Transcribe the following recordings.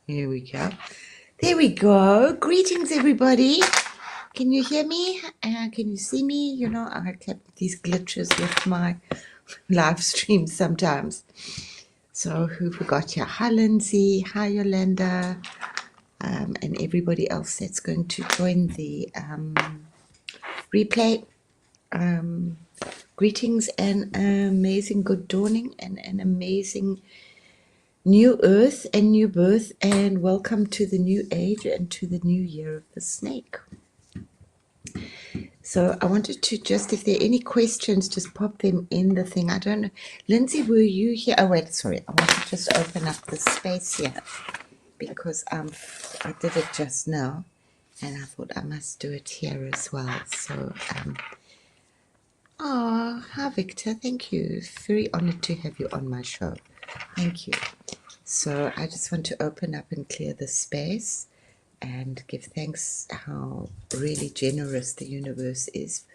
Here we go. There we go. Greetings, everybody. Can you hear me? Can you see me? You know, I get these glitches with my live stream sometimes. So who forgot here? Hi, Lindsay. Hi, Yolanda. And everybody else that's going to join the replay. Greetings and amazing good dawning and an amazing new earth and new birth, and welcome to the new age and to the new year of the snake. So I wanted to just, if there are any questions, just pop them in the thing. I don't know. Lindsay, were you here? Oh, wait, sorry. I want to just open up the space here because I did it just now and I thought I must do it here as well. So, hi, Victor. Thank you. Very honored to have you on my show. Thank you. So I just want to open up and clear the space and give thanks how really generous the universe is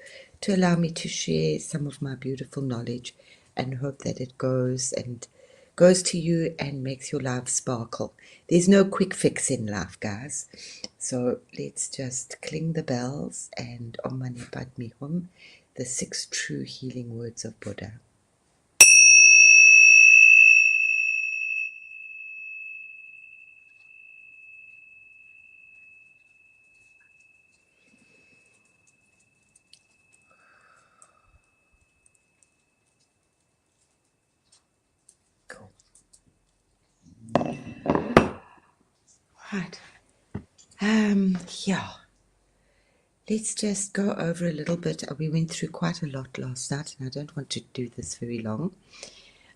to allow me to share some of my beautiful knowledge, and hope that it goes to you and makes your life sparkle. There's no quick fix in life, guys. So let's just cling the bells and Om Mani Padme Hum, the 6 true healing words of Buddha. Cool. Right. Yeah. Let's just go over a little bit. We went through quite a lot last night, and I don't want to do this very long.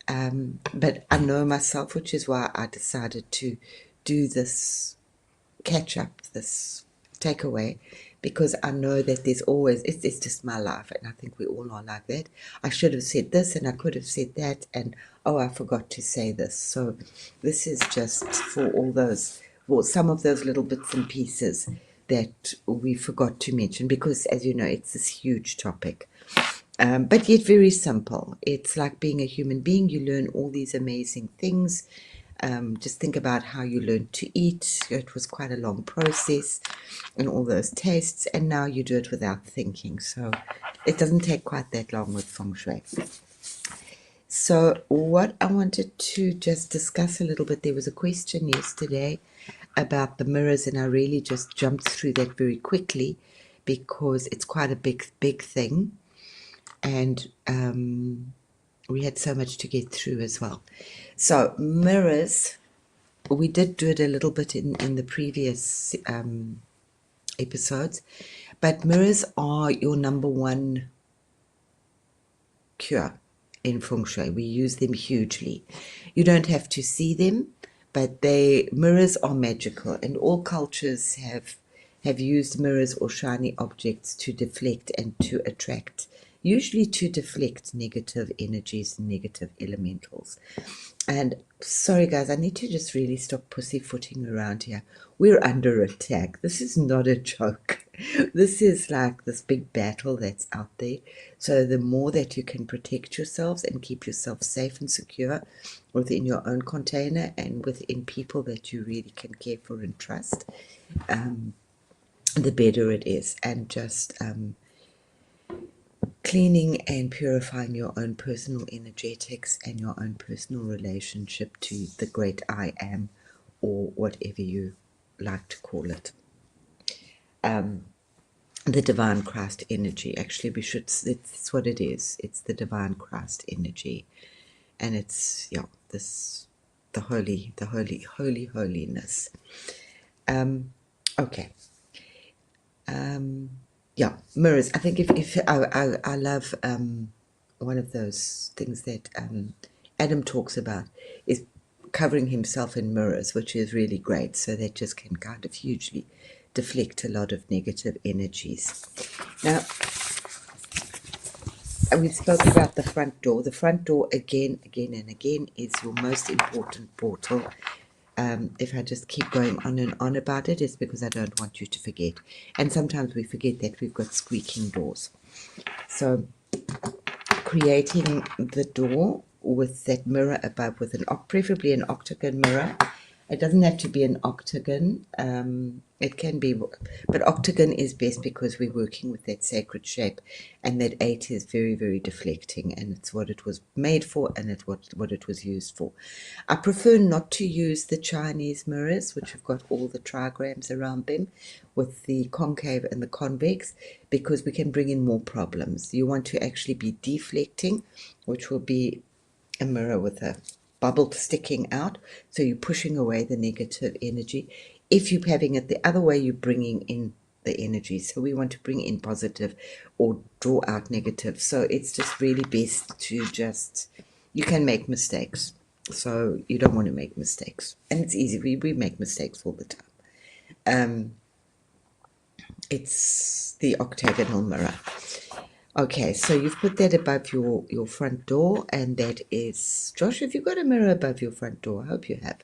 But I know myself, which is why I decided to do this catch up, this takeaway, because I know that there's always, it's just my life, and I think we all are like that. I should have said this, and I could have said that, and oh, I forgot to say this. So this is just for all those, well, some of those little bits and pieces that we forgot to mention, because as you know, it's this huge topic. But yet very simple. It's like being a human being. You learn all these amazing things. Just think about how you learned to eat. It was quite a long process and all those tastes, and now you do it without thinking. So it doesn't take quite that long with feng shui. So what I wanted to just discuss a little bit, there was a question yesterday about the mirrors, and I really just jumped through that very quickly because it's quite a big thing, and we had so much to get through as well. So mirrors, we did do it a little bit in the previous episodes, but mirrors are your number one cure in feng shui. We use them hugely. You don't have to see them, but mirrors are magical, and all cultures have used mirrors or shiny objects to deflect and to attract, usually to deflect negative energies and negative elementals. And sorry guys, I need to just really stop pussyfooting around here. We're under attack. This is not a joke. This is like this big battle that's out there. So the more that you can protect yourselves and keep yourself safe and secure within your own container and within people that you really can care for and trust, the better it is. And just cleaning and purifying your own personal energetics and your own personal relationship to the great I am, or whatever you like to call it. The divine Christ energy. Actually, it's what it is. It's the divine Christ energy. And it's, yeah, the holiness. Okay. Yeah, mirrors. I think if I love one of those things that Adam talks about is covering himself in mirrors, which is really great. So that just can kind of hugely deflect a lot of negative energies. Now, we spoke about the front door. The front door, again and again, is your most important portal. If I just keep going on and on about it, it's because I don't want you to forget. And sometimes we forget that we've got squeaking doors. So creating the door with that mirror above, with preferably an octagon mirror, It doesn't have to be an octagon. It can be, but octagon is best because we're working with that sacred shape, and that 8 is very, very deflecting, and it's what it was made for, and it's what it was used for. I prefer not to use the Chinese mirrors, which have got all the trigrams around them, with the concave and the convex, because we can bring in more problems. You want to actually be deflecting, which will be a mirror with a bubble sticking out, so you're pushing away the negative energy. If you're having it the other way, you're bringing in the energy. So we want to bring in positive or draw out negative. So it's just really best to just, you can make mistakes. So you don't want to make mistakes. And it's easy. We make mistakes all the time. It's the octagonal mirror. Okay, so you've put that above your front door, and that is, Josh, have you got a mirror above your front door? I hope you have.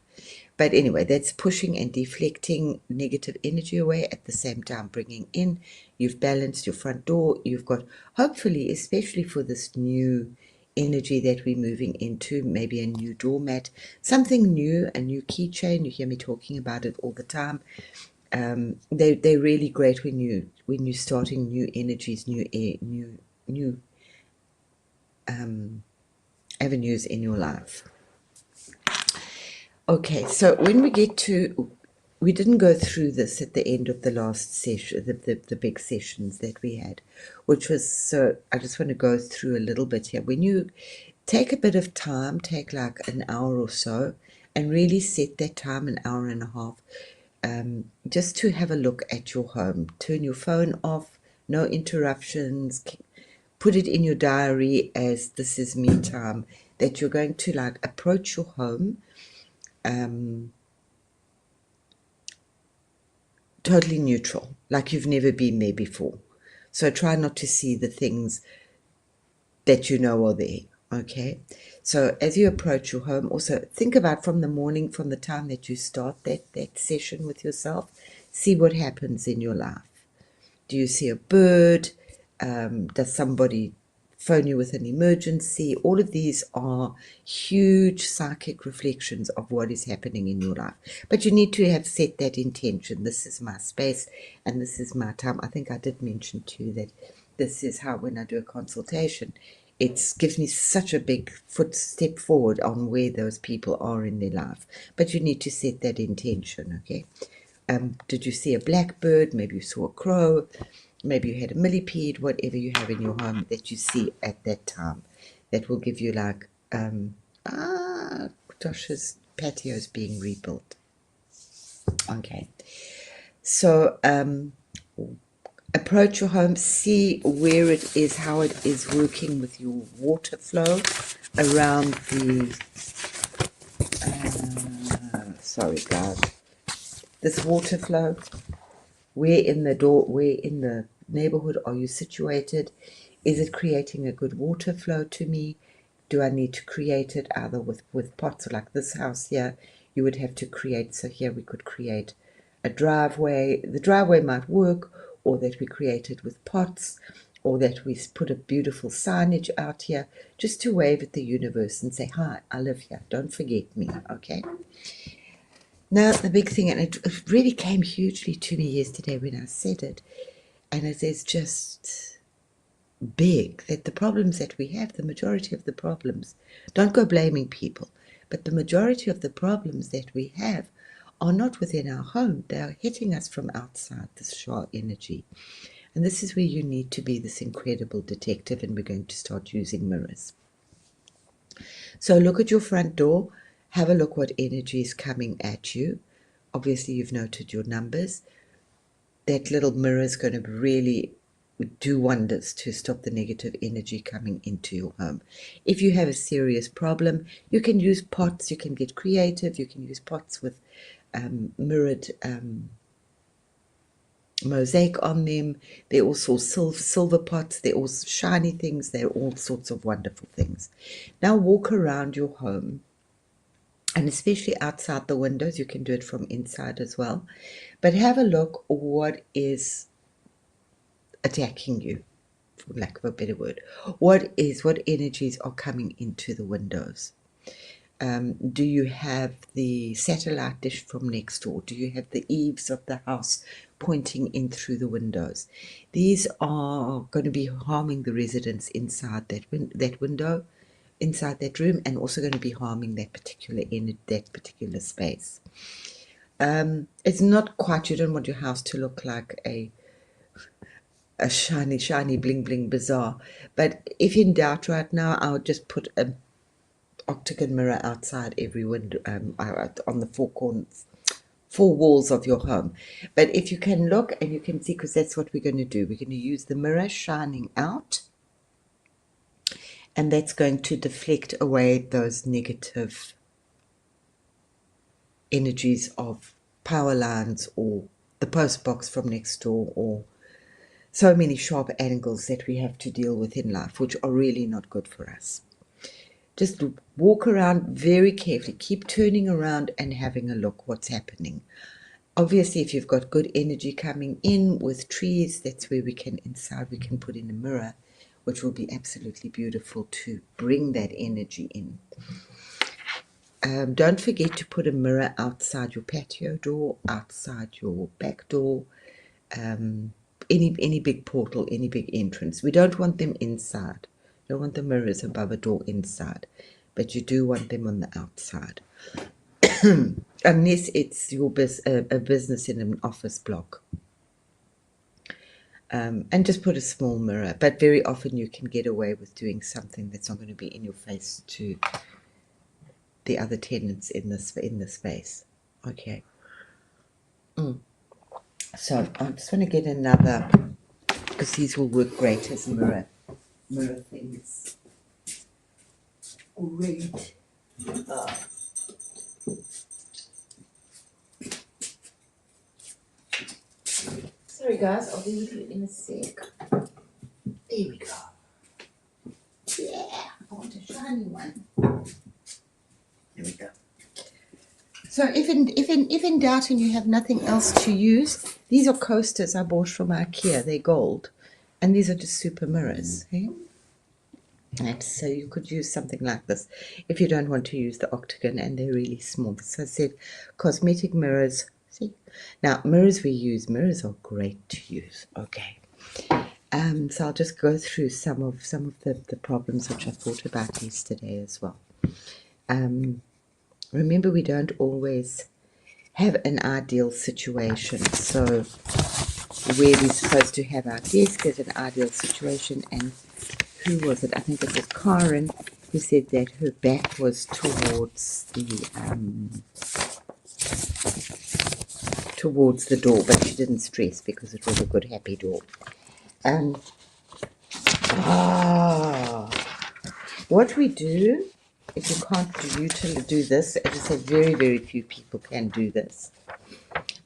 But anyway, that's pushing and deflecting negative energy away, at the same time bringing in. You've balanced your front door. You've got, hopefully, especially for this new energy that we're moving into, maybe a new doormat, something new, a new keychain. You hear me talking about it all the time. They're really great when you're starting new energies, new air, new avenues in your life. Okay, so when we get to, we didn't go through this at the end of the last session, the big sessions that we had, which was, so I just want to go through a little bit here. When you take a bit of time, take like an hour or so, and really set that time, an hour and a half, just to have a look at your home. Turn your phone off, no interruptions, put it in your diary as this is me time, that you're going to like approach your home totally neutral, like you've never been there before. So try not to see the things that you know are there, okay? So as you approach your home, also think about from the morning, from the time that you start that session with yourself, see what happens in your life. Do you see a bird? Does somebody phone you with an emergency? All of these are huge psychic reflections of what is happening in your life. But you need to have set that intention. This is my space and this is my time. I think I did mention too that this is how, when I do a consultation, it gives me such a big step forward on where those people are in their life. But you need to set that intention, okay? Did you see a blackbird? Maybe you saw a crow. Maybe you had a millipede, whatever you have in your home that you see at that time. That will give you like, Josh's patio is being rebuilt. Okay. So approach your home, see where it is, how it is working with your water flow around the, sorry guys, this water flow. Where in the neighborhood are you situated? Is it creating a good water flow to me? Do I need to create it either with pots, like this house here? You would have to create, so here we could create a driveway. The driveway might work, or that we create it with pots, or that we put a beautiful signage out here, just to wave at the universe and say, hi, I live here, don't forget me, okay? Now, the big thing, and it really came hugely to me yesterday when I said it, and it is just big, that the problems that we have, the majority of the problems, don't go blaming people, but the majority of the problems that we have are not within our home. They are hitting us from outside, this SHUI energy. And this is where you need to be this incredible detective, and we're going to start using mirrors. So look at your front door. Have a look what energy is coming at you. Obviously, you've noted your numbers. That little mirror is going to really do wonders to stop the negative energy coming into your home. If you have a serious problem, you can use pots. You can get creative. You can use pots with mirrored mosaic on them. They're also silver pots. They're all shiny things. They're all sorts of wonderful things. Now walk around your home, and especially outside the windows. You can do it from inside as well, but have a look what is attacking you, for lack of a better word. What energies are coming into the windows? Do you have the satellite dish from next door? Do you have the eaves of the house pointing in through the windows? These are going to be harming the residents inside that window, inside that room, and also going to be harming that particular space. It's not quite, you don't want your house to look like a shiny bling bling bazaar, but if in doubt right now, I would just put a octagon mirror outside every window, on the four walls of your home. But if you can look and you can see, because that's what we're going to do, we're going to use the mirror shining out, and that's going to deflect away those negative energies of power lines or the post box from next door, or so many sharp angles that we have to deal with in life, which are really not good for us. Just walk around very carefully. Keep turning around and having a look what's happening. Obviously, if you've got good energy coming in with trees, that's where we can put in a mirror, which will be absolutely beautiful to bring that energy in. Don't forget to put a mirror outside your patio door, outside your back door, any big portal, any big entrance. We don't want them inside. You don't want the mirrors above a door inside, but you do want them on the outside. Unless it's your a business in an office block. And just put a small mirror, but very often you can get away with doing something that's not going to be in your face to the other tenants in the space. Okay. So I just want to get another, because these will work great as mirror things. Great. Sorry guys, I'll be with you in a sec. There we go. Yeah, I want a shiny one. There we go. So if in doubt and you have nothing else to use, these are coasters I bought from IKEA. They're gold, and these are just super mirrors. Okay? And so you could use something like this if you don't want to use the octagon, and they're really small. So I said, cosmetic mirrors. See, now mirrors are great to use. Okay. So I'll just go through some of the problems which I thought about yesterday as well. Remember, we don't always have an ideal situation. So where we're supposed to have our desk is an ideal situation, and who was it? I think it was Karen who said that her back was towards the door, but she didn't stress because it was a good, happy door. What we do, if you can't do this, as I said, very, very few people can do this.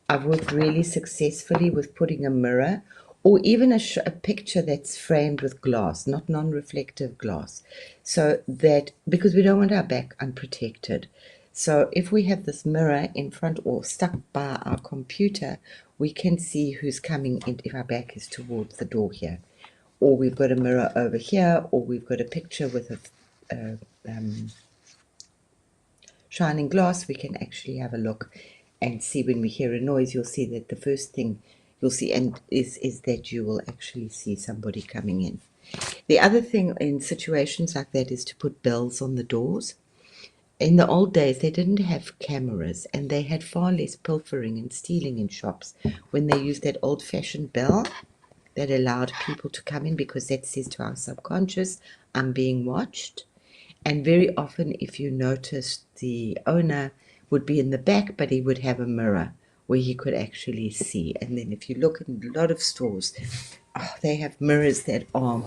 I've worked really successfully with putting a mirror or even a picture that's framed with glass, not non-reflective glass, so that, because we don't want our back unprotected. So if we have this mirror in front or stuck by our computer, we can see who's coming in if our back is towards the door here. Or we've got a mirror over here, or we've got a picture with a shining glass. We can actually have a look and see. When we hear a noise, you'll see that the first thing you'll see is that you will actually see somebody coming in. The other thing in situations like that is to put bells on the doors. In the old days, they didn't have cameras, and they had far less pilfering and stealing in shops when they used that old-fashioned bell that allowed people to come in, because that says to our subconscious, I'm being watched. And very often, if you noticed, the owner would be in the back, but he would have a mirror where he could actually see. And then if you look in a lot of stores, they have mirrors that are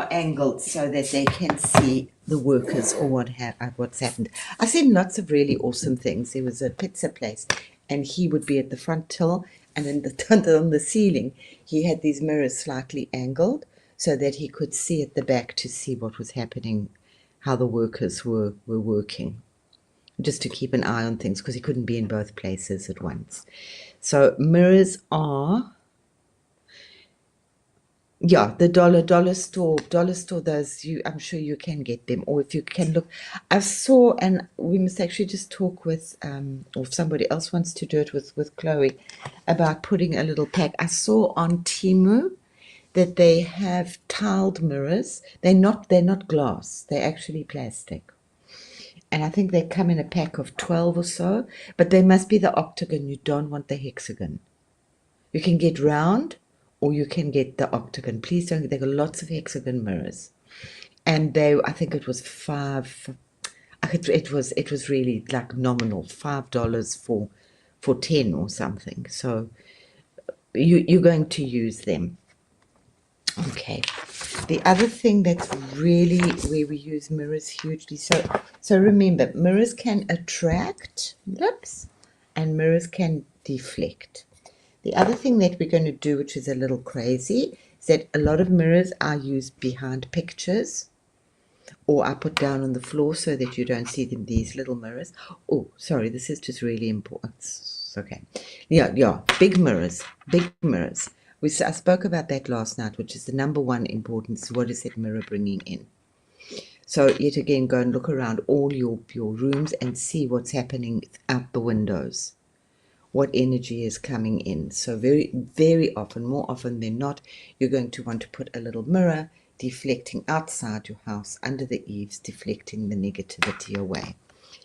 angled so that they can see the workers or what's happened. I've seen lots of really awesome things. There was a pizza place, and he would be at the front till, and on the ceiling he had these mirrors slightly angled so that he could see at the back to see what was happening, how the workers were working, just to keep an eye on things, because he couldn't be in both places at once. So mirrors are Yeah, the dollar store. Those I'm sure you can get them, or if you can look. I saw, and we must actually just talk with, or if somebody else wants to do it with Chloe, about putting a little pack. I saw on Temu that they have tiled mirrors. They're not glass. They're actually plastic, and I think they come in a pack of 12 or so. But they must be the octagon. You don't want the hexagon. You can get round or you can get the octagon. Please don't. They got lots of hexagon mirrors, and I think it was five. It was really like nominal, $5 for 10 or something. So you're going to use them. Okay. The other thing that's really where we use mirrors hugely. So remember, mirrors can attract lips, and mirrors can deflect. The other thing that we're going to do, which is a little crazy, is that a lot of mirrors are used behind pictures or are put down on the floor so that you don't see them, these little mirrors. Oh, sorry, this is just really important. It's okay. Yeah, big mirrors, big mirrors. I spoke about that last night, which is the number one importance. What is that mirror bringing in? So yet again, go and look around all your rooms and see what's happening out the windows. What energy is coming in. So very, very often, more often than not, you're going to want to put a little mirror deflecting outside your house, under the eaves, deflecting the negativity away.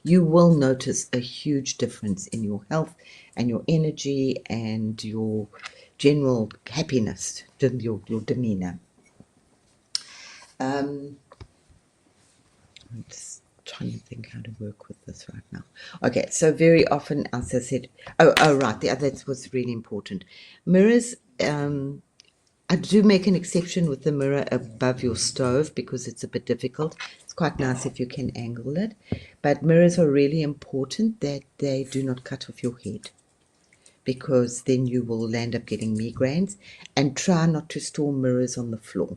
You will notice a huge difference in your health and your energy and your general happiness, your demeanor. I'm just trying to think how to work with this right now. Okay, so very often, as I said, right, that was really important. Mirrors, I do make an exception with the mirror above your stove because it's a bit difficult. It's quite nice if you can angle it, but mirrors are really important that they do not cut off your head, because then you will end up getting migraines. And try not to store mirrors on the floor.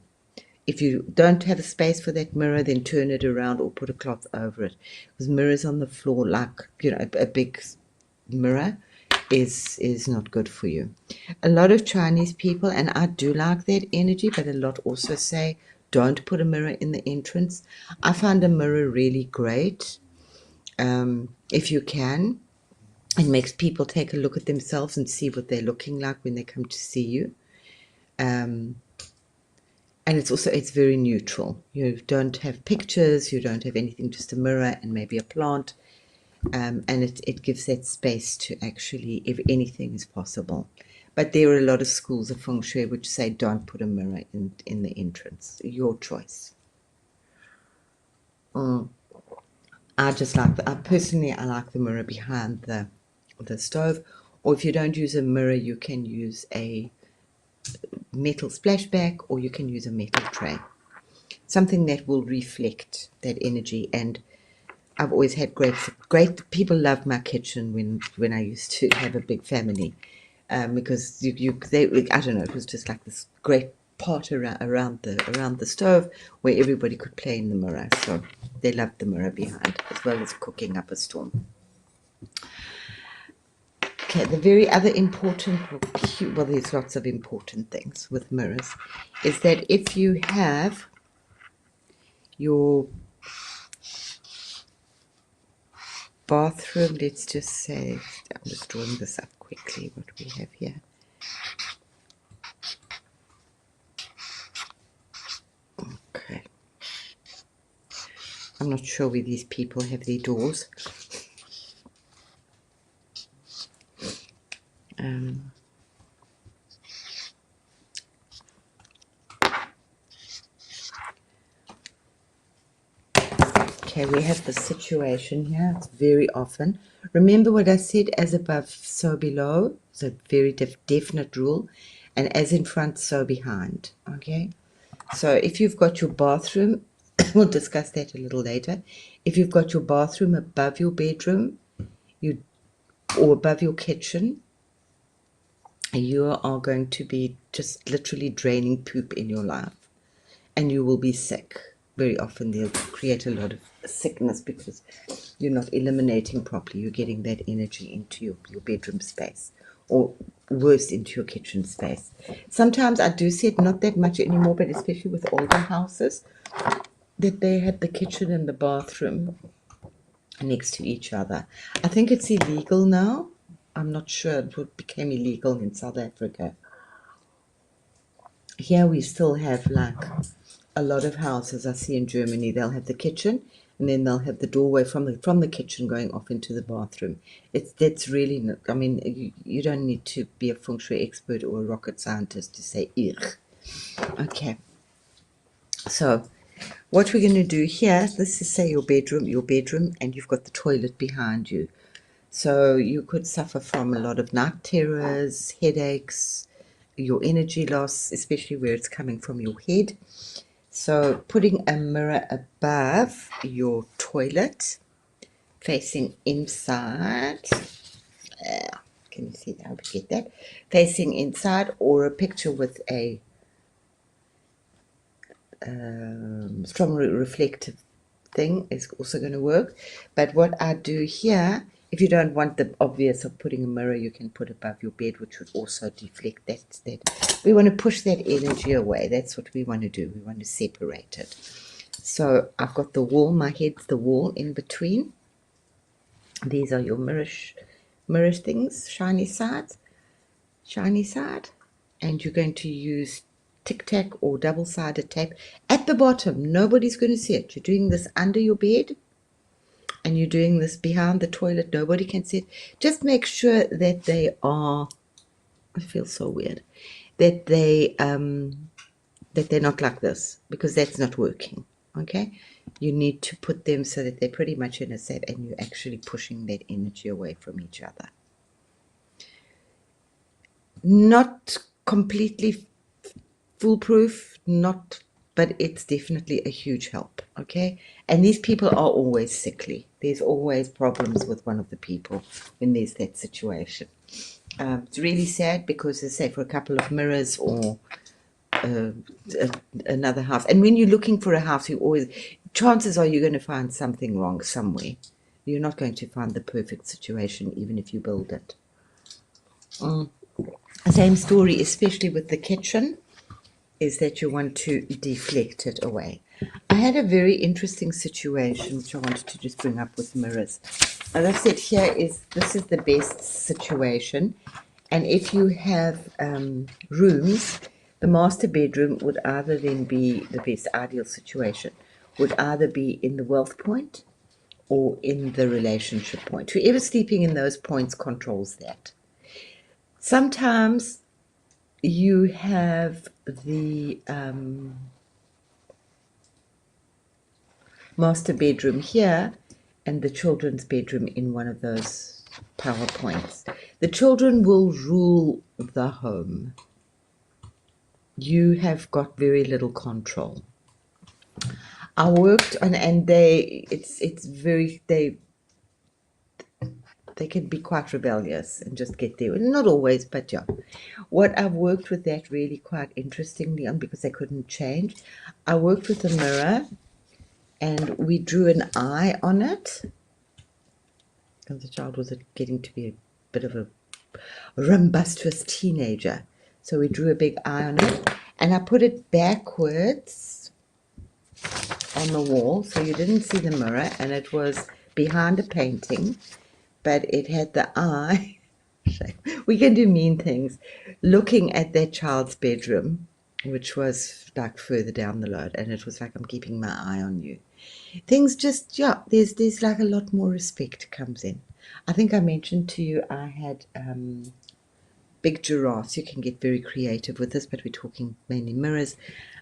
If you don't have a space for that mirror, then turn it around or put a cloth over it. Because mirrors on the floor, like, a big mirror, is not good for you. A lot of Chinese people, and I do like that energy, but a lot also say, don't put a mirror in the entrance. I find a mirror really great, if you can. It makes people take a look at themselves and see what they're looking like when they come to see you. And it's very neutral. You don't have pictures, you don't have anything, just a mirror and maybe a plant. And it gives that space to actually, if anything is possible. But there are a lot of schools of feng shui which say don't put a mirror in the entrance. Your choice. I personally like the mirror behind the stove. Or if you don't use a mirror, you can use a metal splashback, or you can use a metal tray. Something that will reflect that energy. And I've always had great people. Loved my kitchen when I used to have a big family, because I don't know, it was just like this great pot around the stove where everybody could play in the mirror. So they loved the mirror behind, as well as cooking up a storm. Okay, the very other important, well, there's lots of important things with mirrors, is that if you have your bathroom, let's just say, I'm just drawing this up quickly, what we have here. Okay. I'm not sure where these people have their doors. Okay, we have the situation here. It's very often. Remember what I said, as above, so below. It's a very definite rule. And as in front, so behind. Okay? So if you've got your bathroom, we'll discuss that a little later. If you've got your bathroom above your bedroom, or above your kitchen, you are going to be just literally draining poop in your life. And you will be sick. Very often they'll create a lot of sickness because you're not eliminating properly. You're getting that energy into your bedroom space or worse, into your kitchen space. Sometimes I do see it, not that much anymore, but especially with older houses, that they had the kitchen and the bathroom next to each other. I think it's illegal now. I'm not sure. It became illegal in South Africa. Here we still have, like, a lot of houses I see in Germany, they'll have the kitchen and then they'll have the doorway from the kitchen going off into the bathroom. That's really, I mean, you don't need to be a feng shui expert or a rocket scientist to say ugh. Okay, so what we're going to do here, this is, say, your bedroom, and you've got the toilet behind you. So you could suffer from a lot of night terrors, headaches, your energy loss, especially where it's coming from your head. So putting a mirror above your toilet, facing inside. Can you see how we get that? Facing inside, or a picture with a strongly reflective thing is also going to work. But what I do here, if you don't want the obvious of putting a mirror, you can put above your bed, which would also deflect that. We want to push that energy away. That's what we want to do. We want to separate it. So I've got the wall, my head's the wall in between. These are your mirror things, shiny side, and you're going to use Tic Tac or double-sided tape at the bottom. Nobody's going to see it. You're doing this under your bed, and you're doing this behind the toilet. Nobody can see it. Just make sure that they are, I feel so weird, that they're not like this, because that's not working. Okay, you need to put them so that they're pretty much in a set, and you're actually pushing that energy away from each other. Not completely foolproof, but it's definitely a huge help. Okay, and these people are always sickly. There's always problems with one of the people when there's that situation. It's really sad, because, as I say, for a couple of mirrors or another house, and when you're looking for a house, chances are you're going to find something wrong somewhere. You're not going to find the perfect situation even if you build it. Same story, especially with the kitchen, is that you want to deflect it away. I had a very interesting situation which I wanted to just bring up with mirrors. As I said, this is the best situation, and if you have rooms, the master bedroom would either then be the best ideal situation, would either be in the wealth point or in the relationship point. Whoever's sleeping in those points controls that. Sometimes you have the master bedroom here and the children's bedroom in one of those power points. The children will rule the home. You have got very little control. I worked on, and they can be quite rebellious and just get there. Not always, but yeah. What I've worked with that really quite interestingly on, because they couldn't change, I worked with a mirror and we drew an eye on it. And the child was getting to be a bit of a rumbustious teenager. So we drew a big eye on it, and I put it backwards on the wall so you didn't see the mirror, and it was behind a painting, but it had the eye. We can do mean things. Looking at that child's bedroom, which was like further down the road, and it was like, I'm keeping my eye on you. Things just, yeah, there's like a lot more respect comes in. I think I mentioned to you I had big giraffes. You can get very creative with this, but we're talking mainly mirrors.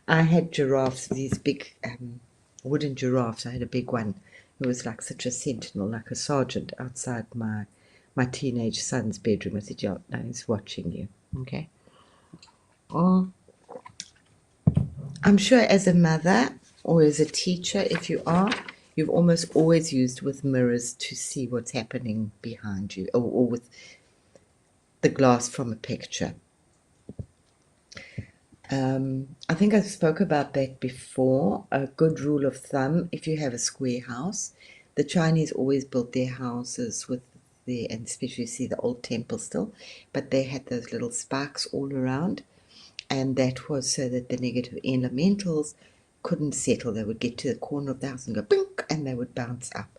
I had giraffes, these big wooden giraffes. I had a big one. It was like such a sentinel, like a sergeant outside my teenage son's bedroom. I said, yeah, no, he's watching you. Okay. I'm sure as a mother or as a teacher, if you are, you've almost always used with mirrors to see what's happening behind you, or with the glass from a picture. I think I spoke about that before. A good rule of thumb, if you have a square house, the Chinese always built their houses with there, and especially you see the old temple still, but they had those little spikes all around, and that was so that the negative elementals couldn't settle. They would get to the corner of the house and go bink, and they would bounce up.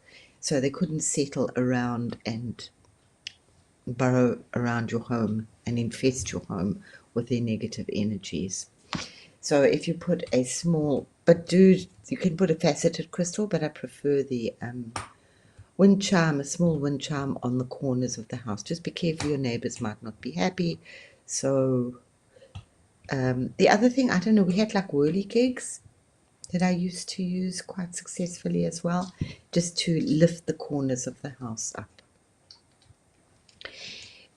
So they couldn't settle around and burrow around your home and infest your home with their negative energies. So if you put a small, you can put a faceted crystal, but I prefer the wind chime, a small wind chime on the corners of the house. Just be careful, your neighbors might not be happy. So the other thing, I don't know, we had like whirligigs that I used to use quite successfully as well, just to lift the corners of the house up.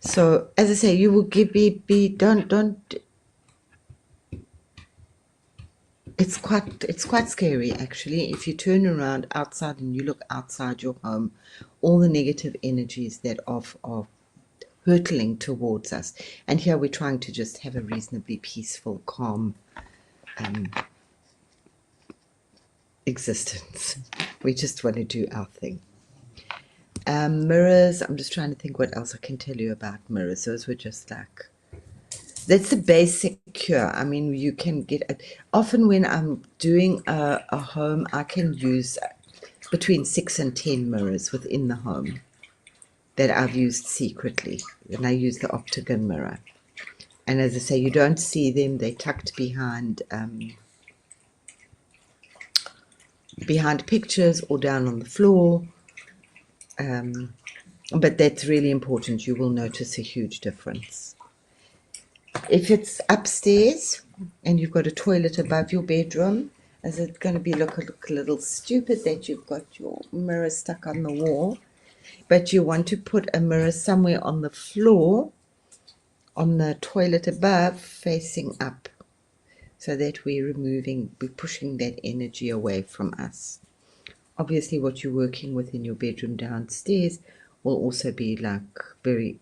So as I say, you will don't. It's quite scary actually. If you turn around outside and you look outside your home, all the negative energies that are hurtling towards us. And here we're trying to just have a reasonably peaceful, calm existence. We just want to do our thing. Mirrors, I'm just trying to think what else I can tell you about mirrors. Those were just like, that's the basic cure. I mean, you can get it. Often when I'm doing a home, I can use between 6 and 10 mirrors within the home that I've used secretly. And I use the octagon mirror. And as I say, you don't see them. They're tucked behind pictures or down on the floor. But that's really important. You will notice a huge difference. If it's upstairs and you've got a toilet above your bedroom, is it going to be look a little stupid that you've got your mirror stuck on the wall? But you want to put a mirror somewhere on the floor, on the toilet above, facing up, so that we're pushing that energy away from us. Obviously, what you're working with in your bedroom downstairs will also be like very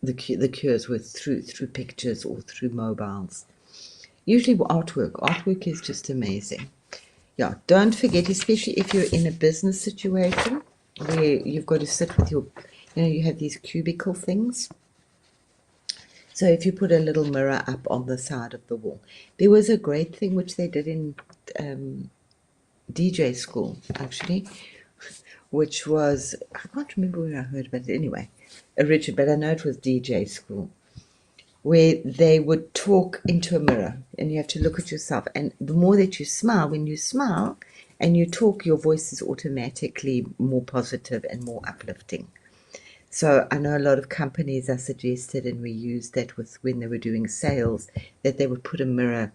the cures with through pictures or through mobiles. Usually artwork is just amazing. Yeah, don't forget, especially if you're in a business situation where you've got to sit with your, you have these cubicle things. So if you put a little mirror up on the side of the wall. There was a great thing which they did in DJ school, actually, which was, I can't remember where I heard about it anyway, Richard, but I know it was DJ school, where they would talk into a mirror and you have to look at yourself. And the more that you smile, when you smile and you talk, your voice is automatically more positive and more uplifting. So I know a lot of companies are suggested, and we used that when they were doing sales, that they would put a mirror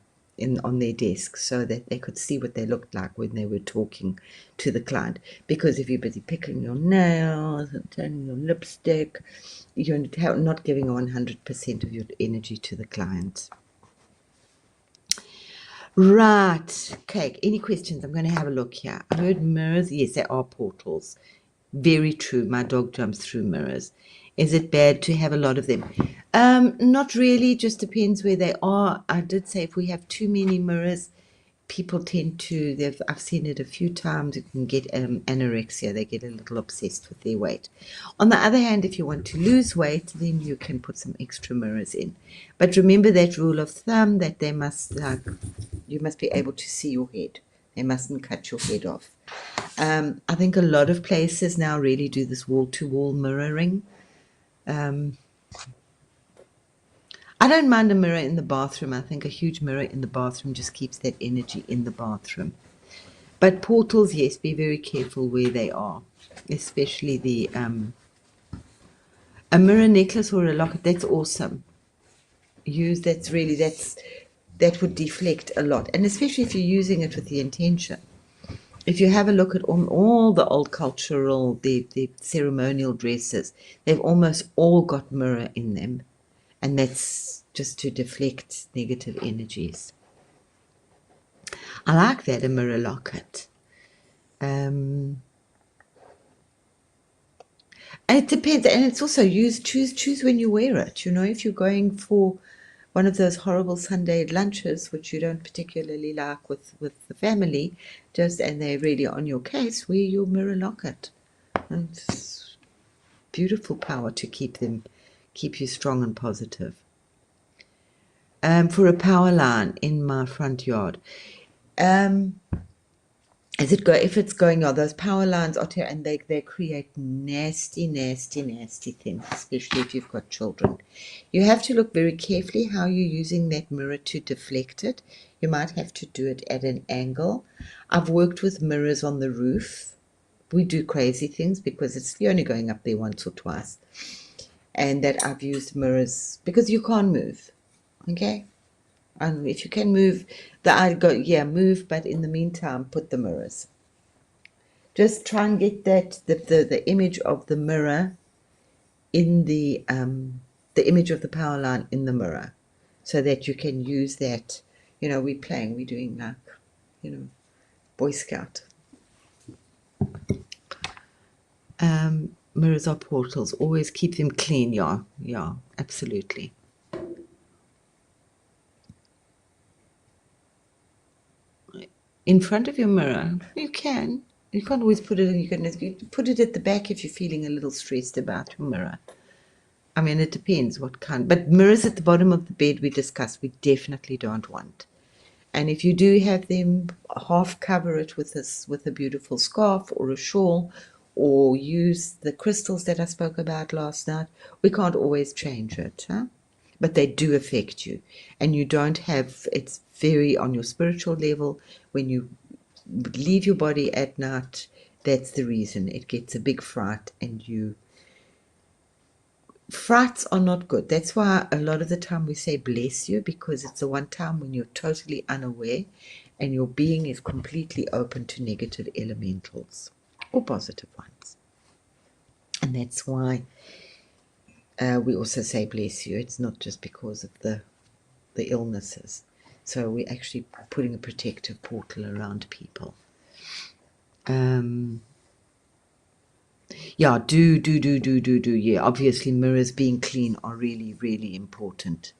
on their desk so that they could see what they looked like when they were talking to the client. Because if you're busy picking your nails and turning your lipstick, you're not giving 100% of your energy to the client. Right, okay, any questions? I'm going to have a look here. I heard mirrors. Yes, they are portals. Very true. My dog jumps through mirrors. Is it bad to have a lot of them? Not really. Just depends where they are. I did say if we have too many mirrors, people tend to, I've seen it a few times, you can get anorexia. They get a little obsessed with their weight. On the other hand, if you want to lose weight, then you can put some extra mirrors in. But remember that rule of thumb that you must be able to see your head. They mustn't cut your head off. I think a lot of places now really do this wall-to-wall mirroring. I don't mind a mirror in the bathroom. I think a huge mirror in the bathroom just keeps that energy in the bathroom. But portals, yes, be very careful where they are, especially a mirror necklace or a locket. That's awesome. That would deflect a lot, and especially if you're using it with the intention. If you have a look at all the old cultural, the ceremonial dresses, they've almost all got mirror in them, and that's just to deflect negative energies. I like that, a mirror locket. And it depends, and it's also choose when you wear it. If you're going for one of those horrible Sunday lunches, which you don't particularly like with the family, and they're really on your case, wear your mirror locket. And beautiful power to keep you strong and positive. For a power line in my front yard, if it's going on, those power lines are and they create nasty things, especially if you've got children. You have to look very carefully how you're using that mirror to deflect it. You might have to do it at an angle. I've worked with mirrors on the roof. We do crazy things because you're only going up there once or twice. And that I've used mirrors because you can't move. Okay? And if you can move, move, but in the meantime, put the mirrors. Just try and get the image of the mirror in the image of the power line in the mirror, so that you can use that. We're doing like, Boy Scout. Mirrors are portals. Always keep them clean. Yeah, absolutely. In front of your mirror, you can't always put it in. You can put it at the back if you're feeling a little stressed about your mirror. I mean, it depends what kind. But mirrors at the bottom of the bed, we definitely don't want. And if you do have them, half cover it with a beautiful scarf or a shawl, or use the crystals that I spoke about last night. We can't always change it, but they do affect you. And you don't have, it's very on your spiritual level. When you leave your body at night, that's the reason. It gets a big fright, and frights are not good. That's why a lot of the time we say bless you, because it's the one time when you're totally unaware and your being is completely open to negative elementals or positive ones. And that's why we also say bless you. It's not just because of the illnesses. So we're actually putting a protective portal around people. Yeah, do. Yeah, obviously mirrors being clean are really, really important.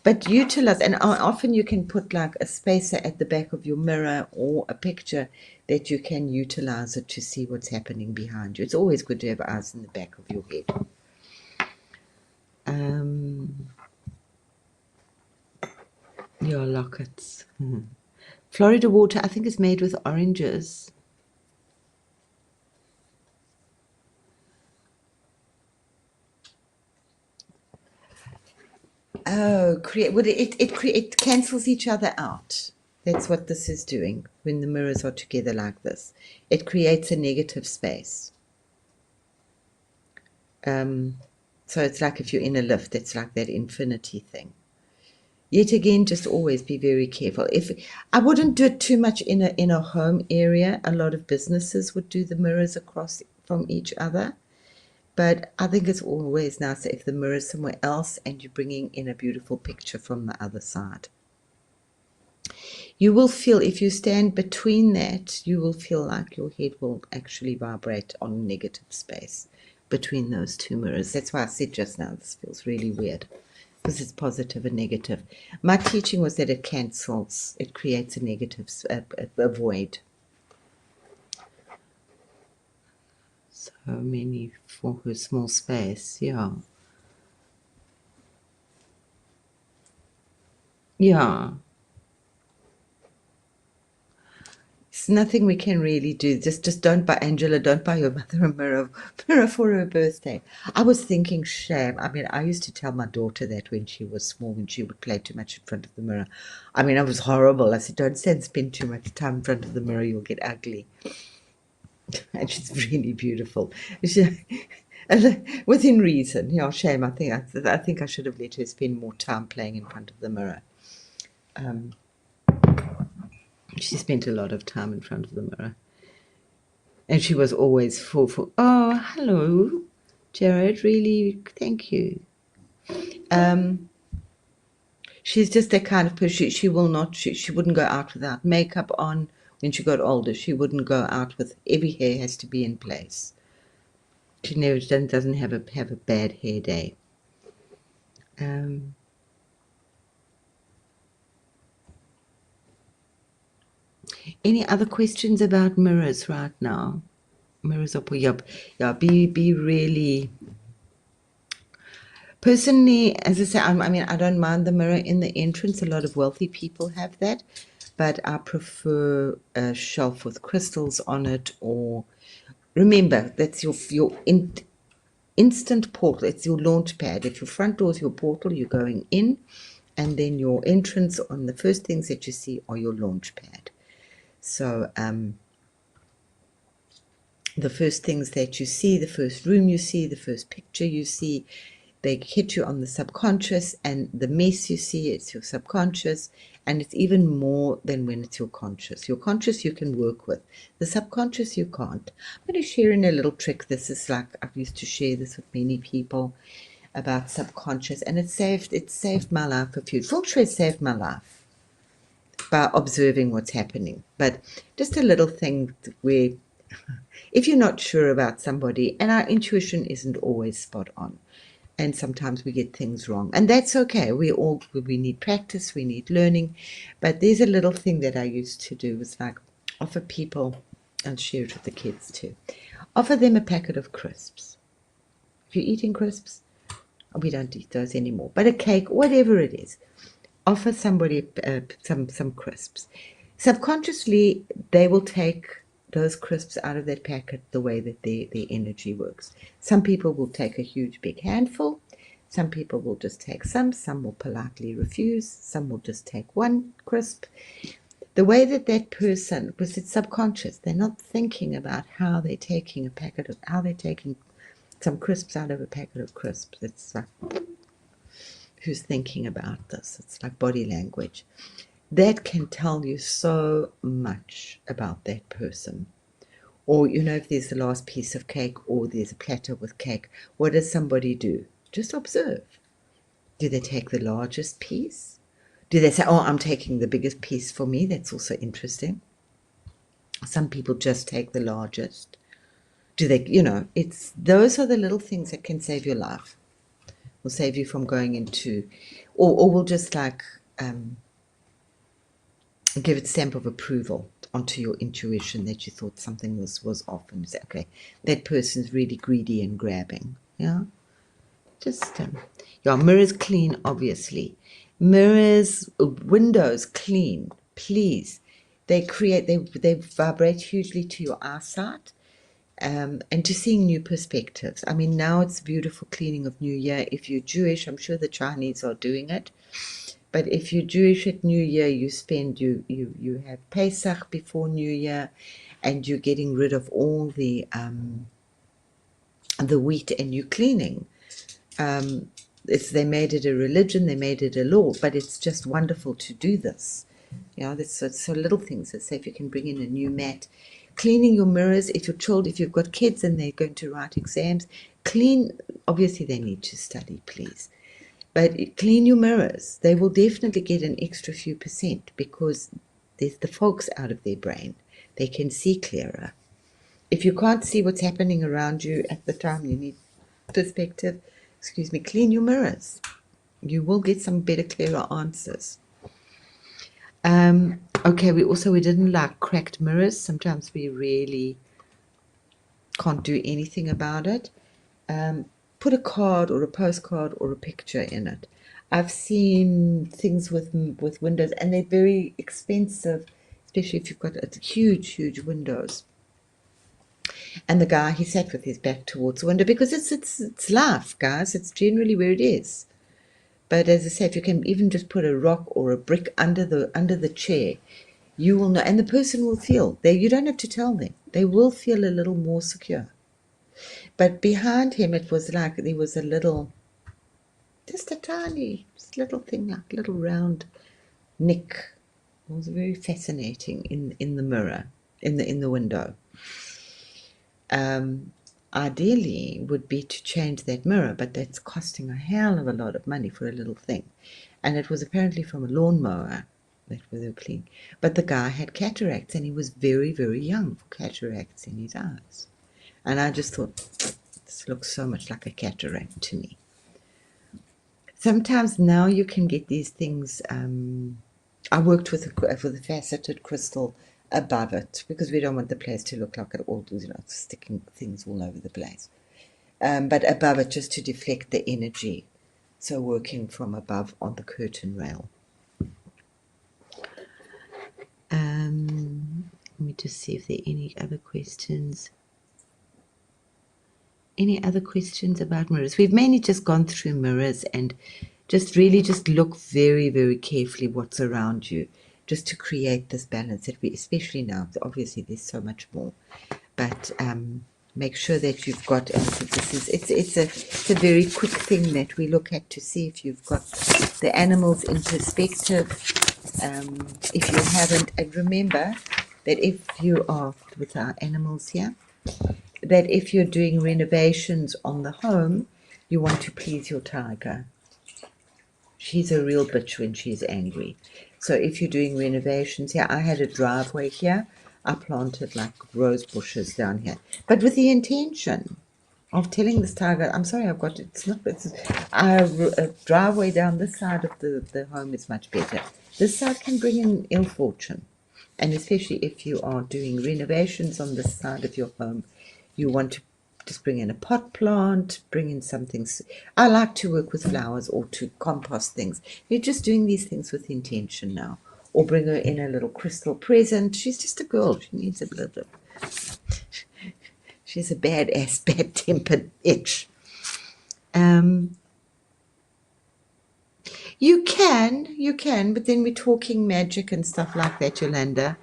But utilize, and often you can put like a spacer at the back of your mirror or a picture that you can utilize it to see what's happening behind you. It's always good to have eyes in the back of your head. Your lockets. Florida water, I think, is made with oranges. Oh, it cancels each other out. That's what this is doing when the mirrors are together like this. It creates a negative space. So it's like if you're in a lift, it's like that infinity thing. Yet again, just always be very careful. If I wouldn't do it too much in a home area. A lot of businesses would do the mirrors across from each other. But I think it's always nicer if the mirror's somewhere else and you're bringing in a beautiful picture from the other side. You will feel, if you stand between that, you will feel like your head will actually vibrate on negative space between those two mirrors. That's why I said just now, this feels really weird, because it's positive and negative. My teaching was that it cancels, it creates a negative, a void. So many for her small space, yeah. Yeah. There's nothing we can really do. Just don't buy, Angela, don't buy your mother a mirror for her birthday. I was thinking, shame. I mean, I used to tell my daughter that when she was small, when she would play too much in front of the mirror. I mean, I was horrible. I said, don't spend too much time in front of the mirror, you'll get ugly. And she's really beautiful. Within reason. Yeah, shame. I think I should have let her spend more time playing in front of the mirror. She spent a lot of time in front of the mirror. And she was always full. Oh, hello, Jared. Really, thank you. She's just that kind of person. She will not. She wouldn't go out without makeup on. When she got older, she wouldn't go out with, every hair has to be in place. She never doesn't have a bad hair day. Any other questions about mirrors right now? Mirrors are, yeah, be really Personally, as I say, I mean, I don't mind the mirror in the entrance. A lot of wealthy people have that, but I prefer a shelf with crystals on it. Or remember, that's your instant portal. It's your launch pad. If your front door is your portal, you're going in, and then your entrance on the first things that you see are your launch pad. So the first things that you see, the first room you see, the first picture you see, they hit you on the subconscious, and the mess you see, it's your subconscious, and it's even more than when it's your conscious. Your conscious you can work with. The subconscious you can't. I'm going to share in a little trick. This is like, I've used to share this with many people about subconscious, and it saved my life a few. Feng Shui saved my life by observing what's happening. But just a little thing where if you're not sure about somebody, and our intuition isn't always spot on, and sometimes we get things wrong, and that's okay. We need practice, we need learning, but there's a little thing that I used to do was like offer people, and share it with the kids too, offer them a packet of crisps. If you're eating crisps, we don't eat those anymore, but a cake, whatever it is, offer somebody some crisps. Subconsciously, they will take those crisps out of that packet the way that their energy works. Some people will take a huge big handful. Some people will just take some will politely refuse, some will just take one crisp. The way that person, because it's subconscious, they're not thinking about how they're taking some crisps out of a packet of crisps. It's like, who's thinking about this? It's like body language. That can tell you so much about that person. Or, if there's the last piece of cake or there's a platter with cake, what does somebody do? Just observe. Do they take the largest piece? Do they say, oh, I'm taking the biggest piece for me? That's also interesting. Some people just take the largest. Do they, those are the little things that can save your life. Will save you from going into, or will just like give it stamp of approval onto your intuition that you thought something was off, and you say, okay, that person's really greedy and grabbing. Yeah, just mirrors clean, obviously. Mirrors, windows clean, please. They vibrate hugely to your eyesight. And to seeing new perspectives. I mean, now it's beautiful cleaning of New Year. If you're Jewish, I'm sure the Chinese are doing it. But if you're Jewish at New Year, you have Pesach before New Year, and you're getting rid of all the wheat, and you're cleaning. They made it a religion, they made it a law, but it's just wonderful to do this. That's so little things. Let's say if you can bring in a new mat, cleaning your mirrors. If you've got kids and they're going to write exams, clean. Obviously, they need to study, please. But clean your mirrors. They will definitely get an extra few percent because there's the fogs out of their brain. They can see clearer. If you can't see what's happening around you at the time, you need perspective. Clean your mirrors. You will get some better, clearer answers. Okay, we didn't like cracked mirrors. Sometimes we really can't do anything about it. Put a card or a postcard or a picture in it. I've seen things with windows, and they're very expensive, especially if you've got huge windows. And the guy, he sat with his back towards the window because it's life, guys. It's generally where it is. But as I say, if you can even just put a rock or a brick under the chair, you will know, and the person will feel. You don't have to tell them. They will feel a little more secure. But behind him, it was like there was just a tiny little thing, like a little round nick. It was very fascinating in the mirror, in the window. Ideally would be to change that mirror, but that's costing a hell of a lot of money for a little thing. And it was apparently from a lawnmower that was clean. But the guy had cataracts, and he was very, very young for cataracts in his eyes. And I just thought, this looks so much like a cataract to me. Sometimes now you can get these things. I worked with a faceted crystal above it because we don't want the place to look like it all, sticking things all over the place. But above it, just to deflect the energy So working from above on the curtain rail. Let me just see if there are any other questions. Any other questions about mirrors? We've mainly just gone through mirrors and just really just look very, very carefully what's around you, just to create this balance that we, especially now, obviously there's so much more, but make sure that you've got, it's a very quick thing that we look at to see if you've got the animals in perspective. If you haven't, and remember that if you are with our animals here, that if you're doing renovations on the home, you want to please your tiger. She's a real bitch when she's angry. So if you're doing renovations here, I had a driveway here. I planted like rose bushes down here, but with the intention of telling this tiger, I'm sorry, I've got, it's not, it's, a driveway down this side of the home is much better. This side can bring in ill fortune. And especially if you are doing renovations on this side of your home, you want to just bring in a pot plant, bring in something. I like to work with flowers or to compost things. You're just doing these things with intention now. Or bring her in a little crystal present. She's just a girl. She needs a little. She's a badass, bad-tempered itch. You can, but then we're talking magic and stuff like that, Yolanda.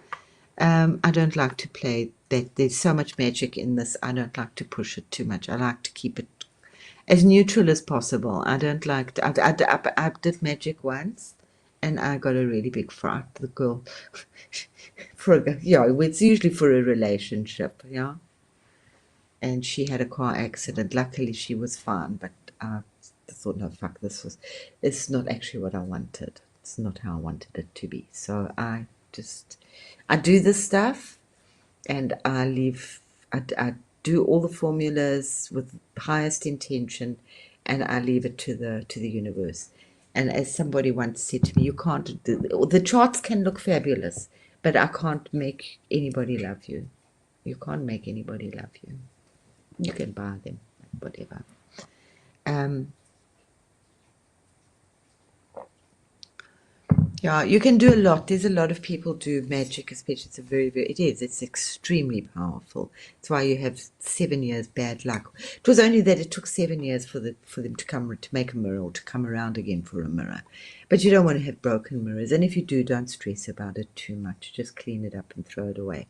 I don't like to play that. There's so much magic in this. I don't like to push it too much. I like to keep it as neutral as possible. I don't like to, I did magic once, and I got a really big fright. The girl, it's usually for a relationship, yeah. And she had a car accident. Luckily, she was fine, but I thought, no, fuck, it's not actually what I wanted. It's not how I wanted it to be. So I do this stuff, and I do all the formulas with highest intention, and I leave it to the universe. And as somebody once said to me, you can't, the charts can look fabulous, but I can't make anybody love you. You can't make anybody love you. You can buy them, whatever. Yeah, you can do a lot. There's a lot of people do magic, especially it's extremely powerful. It's why you have 7 years bad luck. It was only that it took 7 years for them to make a mirror or to come around again for a mirror. But you don't want to have broken mirrors. And if you do, don't stress about it too much. Just clean it up and throw it away.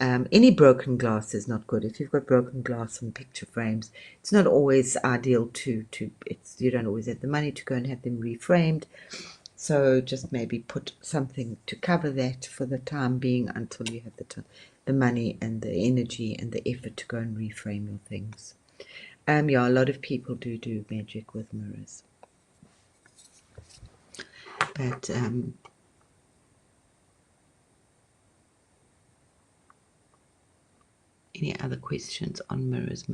Any broken glass is not good. If you've got broken glass on picture frames, it's not always ideal you don't always have the money to go and have them reframed. So just maybe put something to cover that for the time being until you have the money and the energy and the effort to go and reframe your things. Yeah, a lot of people do magic with mirrors. But any other questions on mirrors?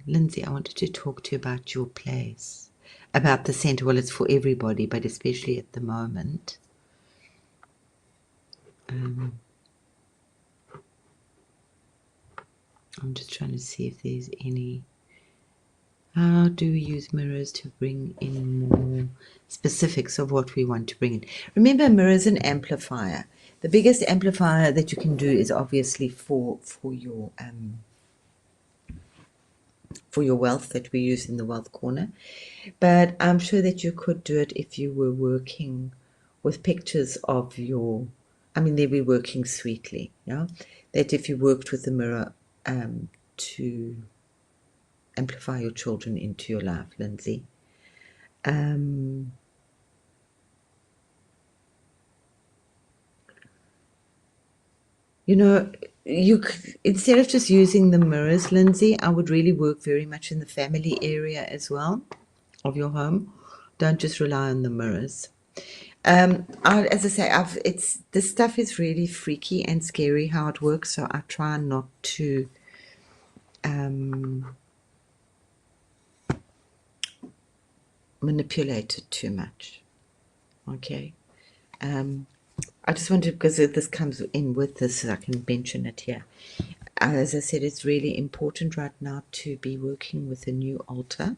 Lindsay, I wanted to talk to you about your place, about the center. Well, it's for everybody, but especially at the moment. I'm just trying to see if there's any. How do we use mirrors to bring in more specifics of what we want to bring in? Remember, mirror is an amplifier. The biggest amplifier that you can do is obviously for your wealth that we use in the wealth corner. But I'm sure that you could do it if you were working with pictures of your, they'd be working sweetly, yeah? That if you worked with the mirror to amplify your children into your life, Lindsay. Instead of just using the mirrors, Lindsay, I would really work very much in the family area as well of your home. Don't just rely on the mirrors. As I say, this stuff is really freaky and scary how it works, so I try not to manipulate it too much. Okay. I just wanted, because this comes in with this, so I can mention it here. as I said, it's really important right now to be working with a new altar.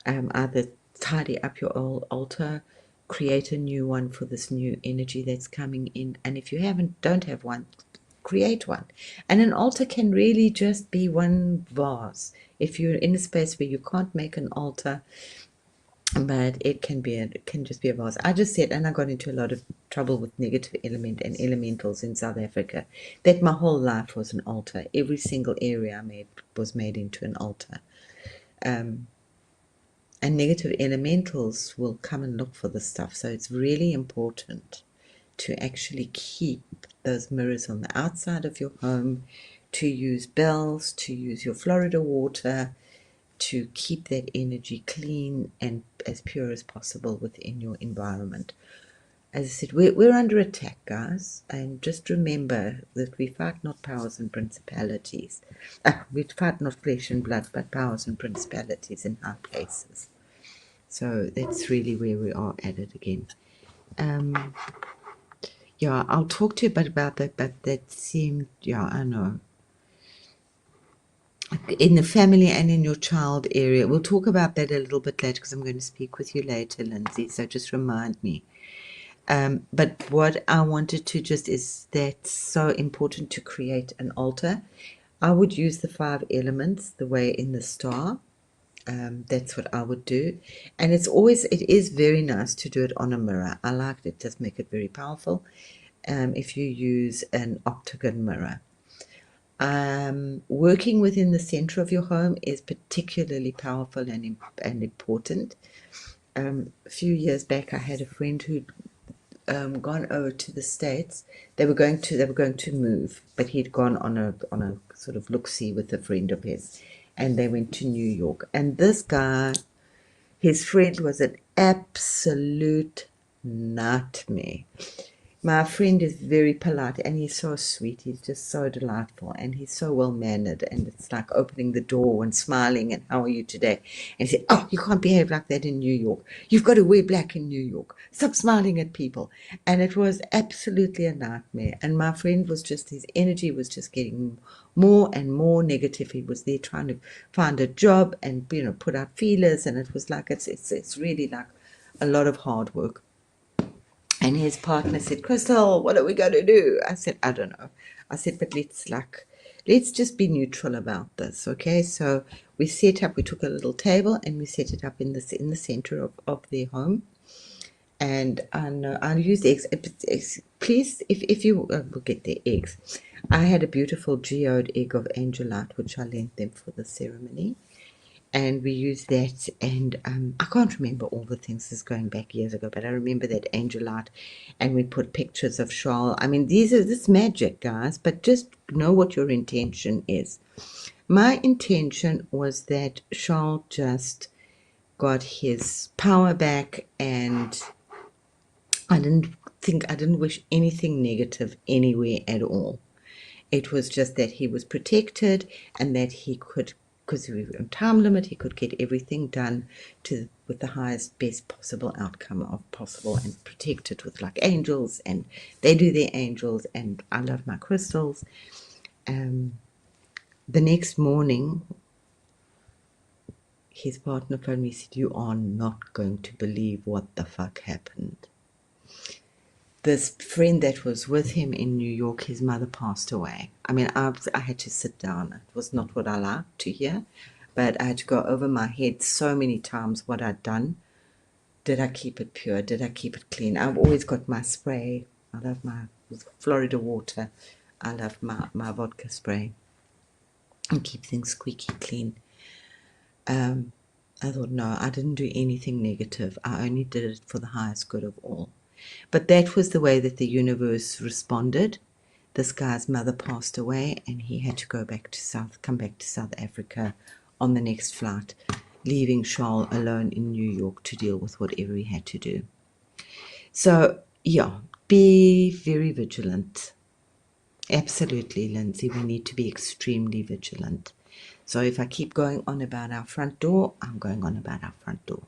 Either tidy up your old altar, create a new one for this new energy that's coming in. And if you don't have one, create one. And an altar can really just be one vase. If you're in a space where you can't make an altar, but it can just be a vase. I just said, and I got into a lot of trouble with negative element and elementals in South Africa, that my whole life was an altar. Every single area I made was made into an altar. And negative elementals will come and look for this stuff. So it's really important to actually keep those mirrors on the outside of your home, to use bells, to use your Florida water, to keep that energy clean and as pure as possible within your environment. As I said, we're under attack, guys, and just remember that we fight not powers and principalities. We fight not flesh and blood, but powers and principalities in high places. So that's really where we are at it again. Yeah, I'll talk to you a bit about that, but that seemed, yeah, I know. In the family and in your child area, we'll talk about that a little bit later because I'm going to speak with you later, Lindsay, so just remind me. But what I wanted to just is that's so important to create an altar. I would use the 5 elements the way in the star. That's what I would do. And it is very nice to do it on a mirror. I like it. It does make it very powerful if you use an octagon mirror. Working within the center of your home is particularly powerful and important. A few years back, I had a friend who'd gone over to the States. They were going to move, but he'd gone on a sort of look-see with a friend of his, and they went to New York. And this guy, his friend, was an absolute nightmare. My friend is very polite and he's so sweet. He's just so delightful and he's so well-mannered, and it's like opening the door and smiling and how are you today? And he said, oh, you can't behave like that in New York. You've got to wear black in New York. Stop smiling at people. And it was absolutely a nightmare. And my friend was just, his energy was just getting more and more negative. He was there trying to find a job and, put out feelers, and it was like, it's really like a lot of hard work. And his partner said, Crystal, what are we going to do? I said, I don't know. I said, but let's just be neutral about this, okay? So we took a little table and we set it up in the center of their home. And I used eggs. Please, if you will get the eggs. I had a beautiful geode egg of angelite, which I lent them for the ceremony. And we used that, and I can't remember all the things. This is going back years ago, but I remember that angelite, and we put pictures of Charles. I mean, this magic, guys, but just know what your intention is. My intention was that Charles just got his power back, and I didn't wish anything negative anywhere at all. It was just that he was protected and that he could, because we were on time limit, he could get everything done with the highest, best possible outcome of possible, and protected with like angels, and they do their angels, and I love my crystals. The next morning, his partner phoned me and said, you are not going to believe what the fuck happened. This friend that was with him in New York, his mother passed away. I mean, I had to sit down. It was not what I liked to hear, but I had to go over my head so many times what I'd done. Did I keep it pure? Did I keep it clean? I've always got my spray. I love my Florida water. I love my vodka spray and keep things squeaky clean. I thought, no, I didn't do anything negative. I only did it for the highest good of all. But that was the way that the universe responded. This guy's mother passed away, and he had to come back to South Africa on the next flight, leaving Charles alone in New York to deal with whatever he had to do. So, yeah, be very vigilant. Absolutely, Lindsay, we need to be extremely vigilant. So if I keep going on about our front door, I'm going on about our front door.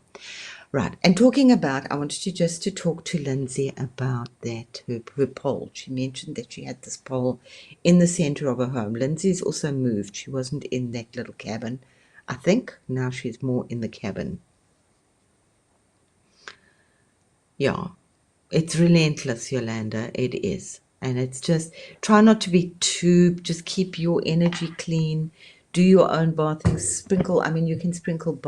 Right, and talking about, I wanted to just to talk to Lindsay about that, her pole. She mentioned that she had this pole in the center of her home. Lindsay's also moved. She wasn't in that little cabin, I think. Now she's more in the cabin. Yeah, it's relentless, Yolanda. It is. And it's just, try not to be too, just keep your energy clean. Do your own bathing. Sprinkle, I mean, you can sprinkle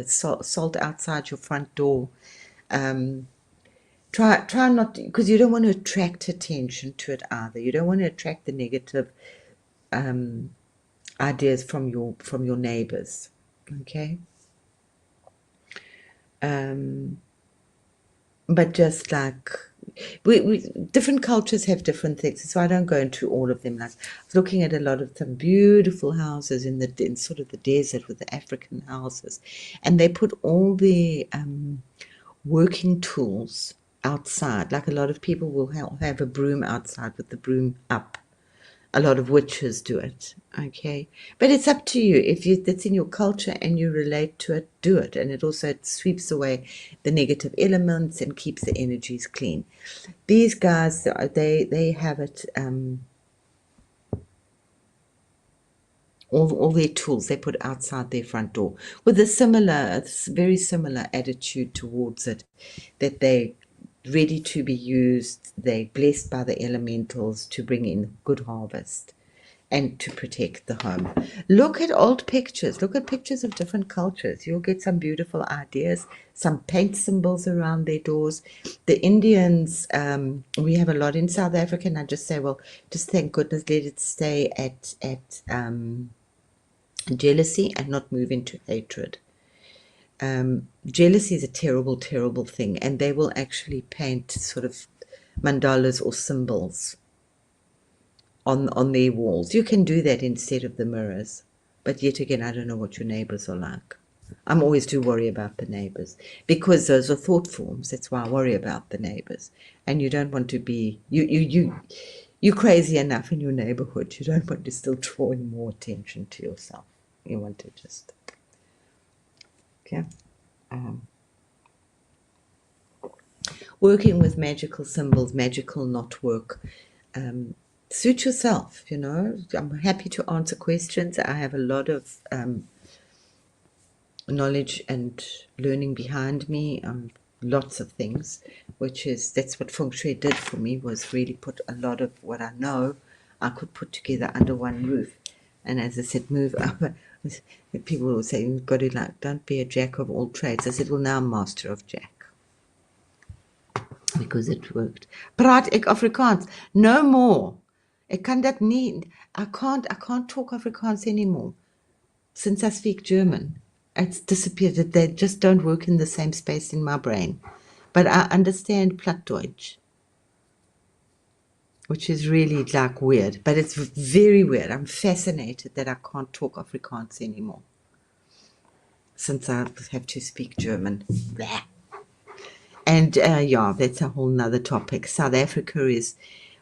salt outside your front door. Try not to, because you don't want to attract attention to it either. You don't want to attract the negative ideas from your neighbors. Okay. But just like we different cultures have different things, so I don't go into all of them. Like I was looking at a lot of some beautiful houses in sort of the desert with the African houses, and they put all their working tools outside. Like a lot of people will have a broom outside with the broom up. A lot of witches do it, okay? But it's up to you. If it's in your culture and you relate to it, do it. And it also sweeps away the negative elements and keeps the energies clean. These guys, they have it, all their tools they put outside their front door with a very similar attitude towards it, that they ready to be used, they're blessed by the elementals to bring in good harvest and to protect the home. Look at old pictures. Look at pictures of different cultures. You'll get some beautiful ideas, some paint symbols around their doors. The Indians, we have a lot in South Africa, and I just say, well, just thank goodness, let it stay at jealousy and not move into hatred. Jealousy is a terrible, terrible thing, and they will actually paint sort of mandalas or symbols on their walls. You can do that instead of the mirrors. But yet again, I don't know what your neighbors are like. I'm always do worry about the neighbors because those are thought forms. That's why I worry about the neighbors. And you don't want to be you're crazy enough in your neighborhood. You don't want to still draw more attention to yourself. You want to just working with magical symbols, magical knot work. Suit yourself, you know. I'm happy to answer questions. I have a lot of knowledge and learning behind me on lots of things, that's what Feng Shui did for me, was really put a lot of what I know I could put together under one roof. And as I said, move up. People will say, you've got to don't be a jack of all trades. I said, well, now I'm master of jack. Because it worked. Praat ek Afrikaans? No more. Ek kan dat nie. I can't talk Afrikaans anymore. Since I speak German, it's disappeared. They just don't work in the same space in my brain. But I understand Plattdeutsch, which is really like weird. But it's very weird. I'm fascinated that I can't talk Afrikaans anymore, since I have to speak German. Blah. And yeah, that's a whole nother topic. South Africa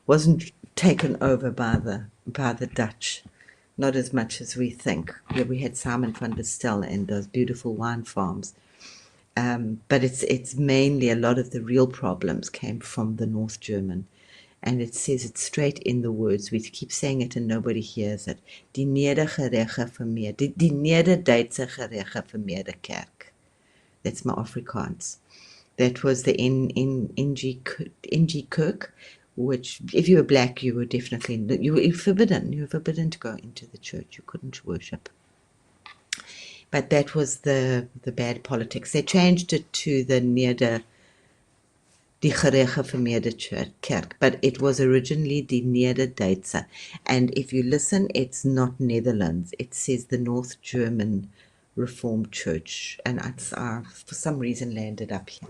wasn't taken over by the Dutch, not as much as we think. Yeah, we had Simon van der Stel and those beautiful wine farms, but it's mainly a lot of the real problems came from the North German, and it says it straight in the words. We keep saying it and nobody hears it. Die nedergerege vermeerde, die Nederduitse gerege vermeerde kerk. That's my Afrikaans. That was the NG Kirk, which, if you were black, you were definitely, you were forbidden. You were forbidden to go into the church. You couldn't worship. But that was the bad politics. They changed it to the die gereformeerde kerk, but it was originally die Nederduitse. And if you listen, it's not Netherlands. It says the North German Reformed Church, and it's for some reason landed up here.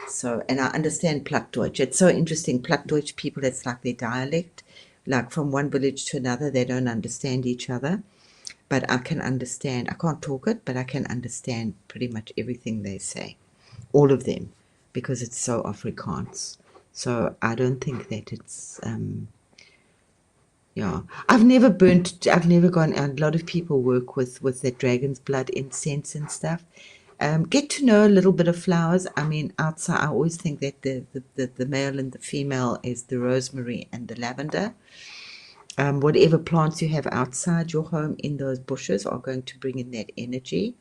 So, and I understand Plattdeutsch. It's so interesting. Plattdeutsch people, it's like their dialect. Like from one village to another, they don't understand each other. But I can understand. I can't talk it, but I can understand pretty much everything they say. All of them, because it's so Afrikaans. So I don't think that it's Yeah, I've never burnt. I've never gone. A lot of people work with their dragon's blood incense and stuff. Get to know a little bit of flowers. I mean, outside, I always think that the male and the female is the rosemary and the lavender. Whatever plants you have outside your home in those bushes are going to bring in that energy.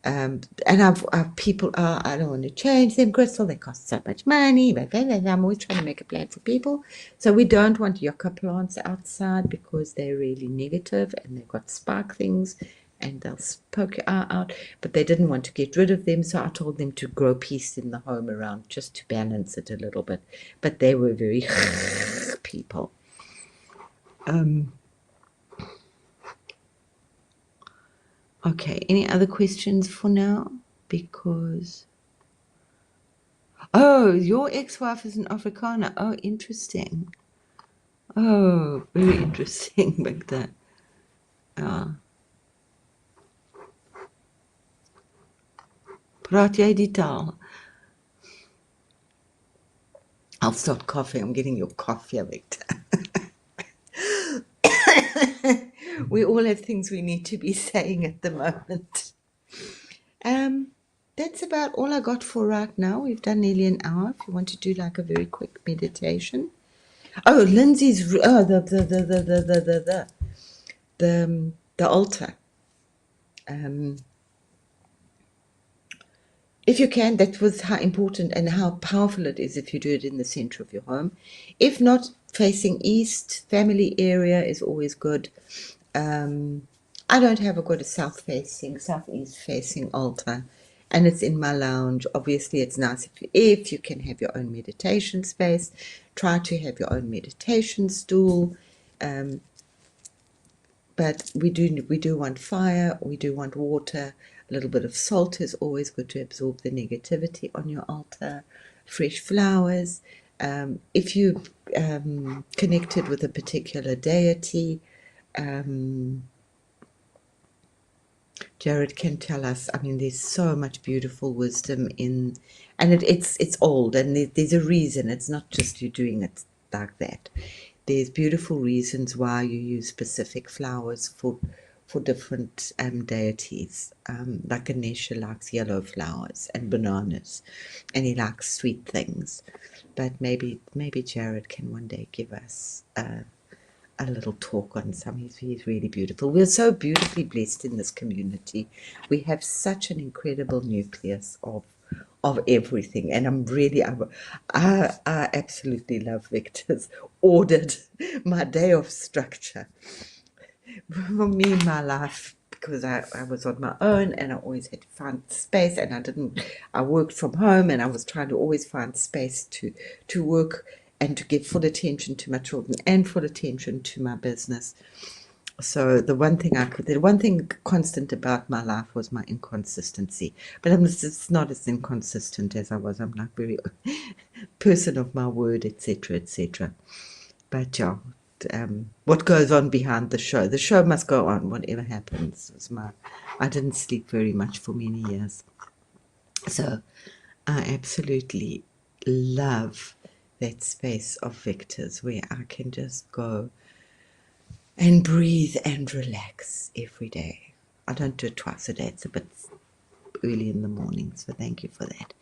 And I've people are, I don't want to change them, Crystal, they cost so much money, but I'm always trying to make a plan for people. So we don't want yucca plants outside because they're really negative and they've got spark things and they'll poke your eye out, but they didn't want to get rid of them, so I told them to grow peace in the home around just to balance it a little bit. But they were very people. Okay, any other questions for now? Because oh, your ex-wife is an Afrikaner. Oh, interesting. Oh, very interesting, Victor. Praat jy die taal? I'll stop coughing. I'm getting your cough here, Victor. We all have things we need to be saying at the moment. That's about all I got for right now. We've done nearly an hour. If you want to do like a very quick meditation. Oh, Lindsay's the altar. If you can, that was how important and how powerful it is if you do it in the center of your home. If not, facing east, family area is always good. I don't have a good southeast facing altar, and it's in my lounge. Obviously, it's nice if you can have your own meditation space. Try to have your own meditation stool. But we do want fire, we do want water. A little bit of salt is always good to absorb the negativity on your altar. Fresh flowers. If you connected with a particular deity, Jared can tell us. I mean, there's so much beautiful wisdom in, and it's old, and there's a reason. It's not just you doing it like that. There's beautiful reasons why you use specific flowers for different deities. Like Ganesha likes yellow flowers and bananas, and he likes sweet things. But maybe Jared can one day give us a little talk on some. He's really beautiful. We're so beautifully blessed in this community. We have such an incredible nucleus of everything, and I absolutely love Victor's ordered my day of structure. For me, my life, because I was on my own and I always had to find space, and I worked from home and I was trying to always find space to work and to give full attention to my children and full attention to my business. So the one thing constant about my life was my inconsistency. But it's not as inconsistent as I was. I'm like very person of my word, etc., etc. But yeah, what goes on behind the show? The show must go on, whatever happens. I didn't sleep very much for many years. So I absolutely love that space of Victor's where I can just go and breathe and relax every day. I don't do it twice a day. It's a bit early in the morning, so thank you for that.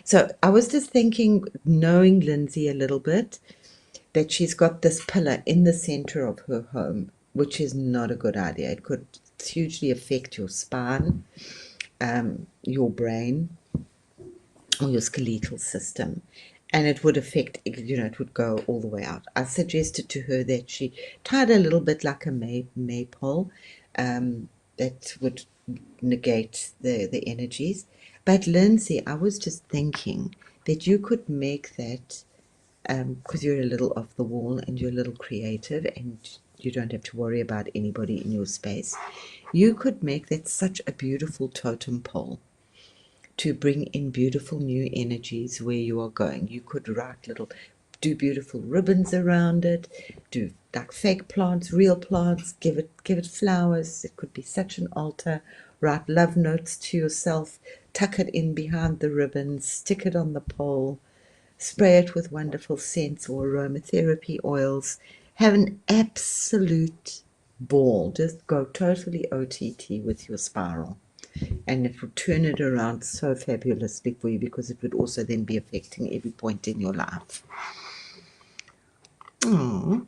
So I was just thinking, knowing Lindsay a little bit, that she's got this pillar in the center of her home, which is not a good idea. It could hugely affect your spine, your brain, or your skeletal system. And it would affect, it would go all the way out. I suggested to her that she tied a little bit like a maypole that would negate the energies. But Lindsay, I was just thinking that you could make that, because you're a little off the wall and you're a little creative and you don't have to worry about anybody in your space, you could make that such a beautiful totem pole to bring in beautiful new energies where you are going. You could do beautiful ribbons around it, do like fake plants, real plants, give it flowers. It could be such an altar. Write love notes to yourself, tuck it in behind the ribbons, stick it on the pole, spray it with wonderful scents or aromatherapy oils, Have an absolute ball. Just go totally OTT with your spiral. And it will turn it around so fabulously for you, because it would also then be affecting every point in your life. Oh,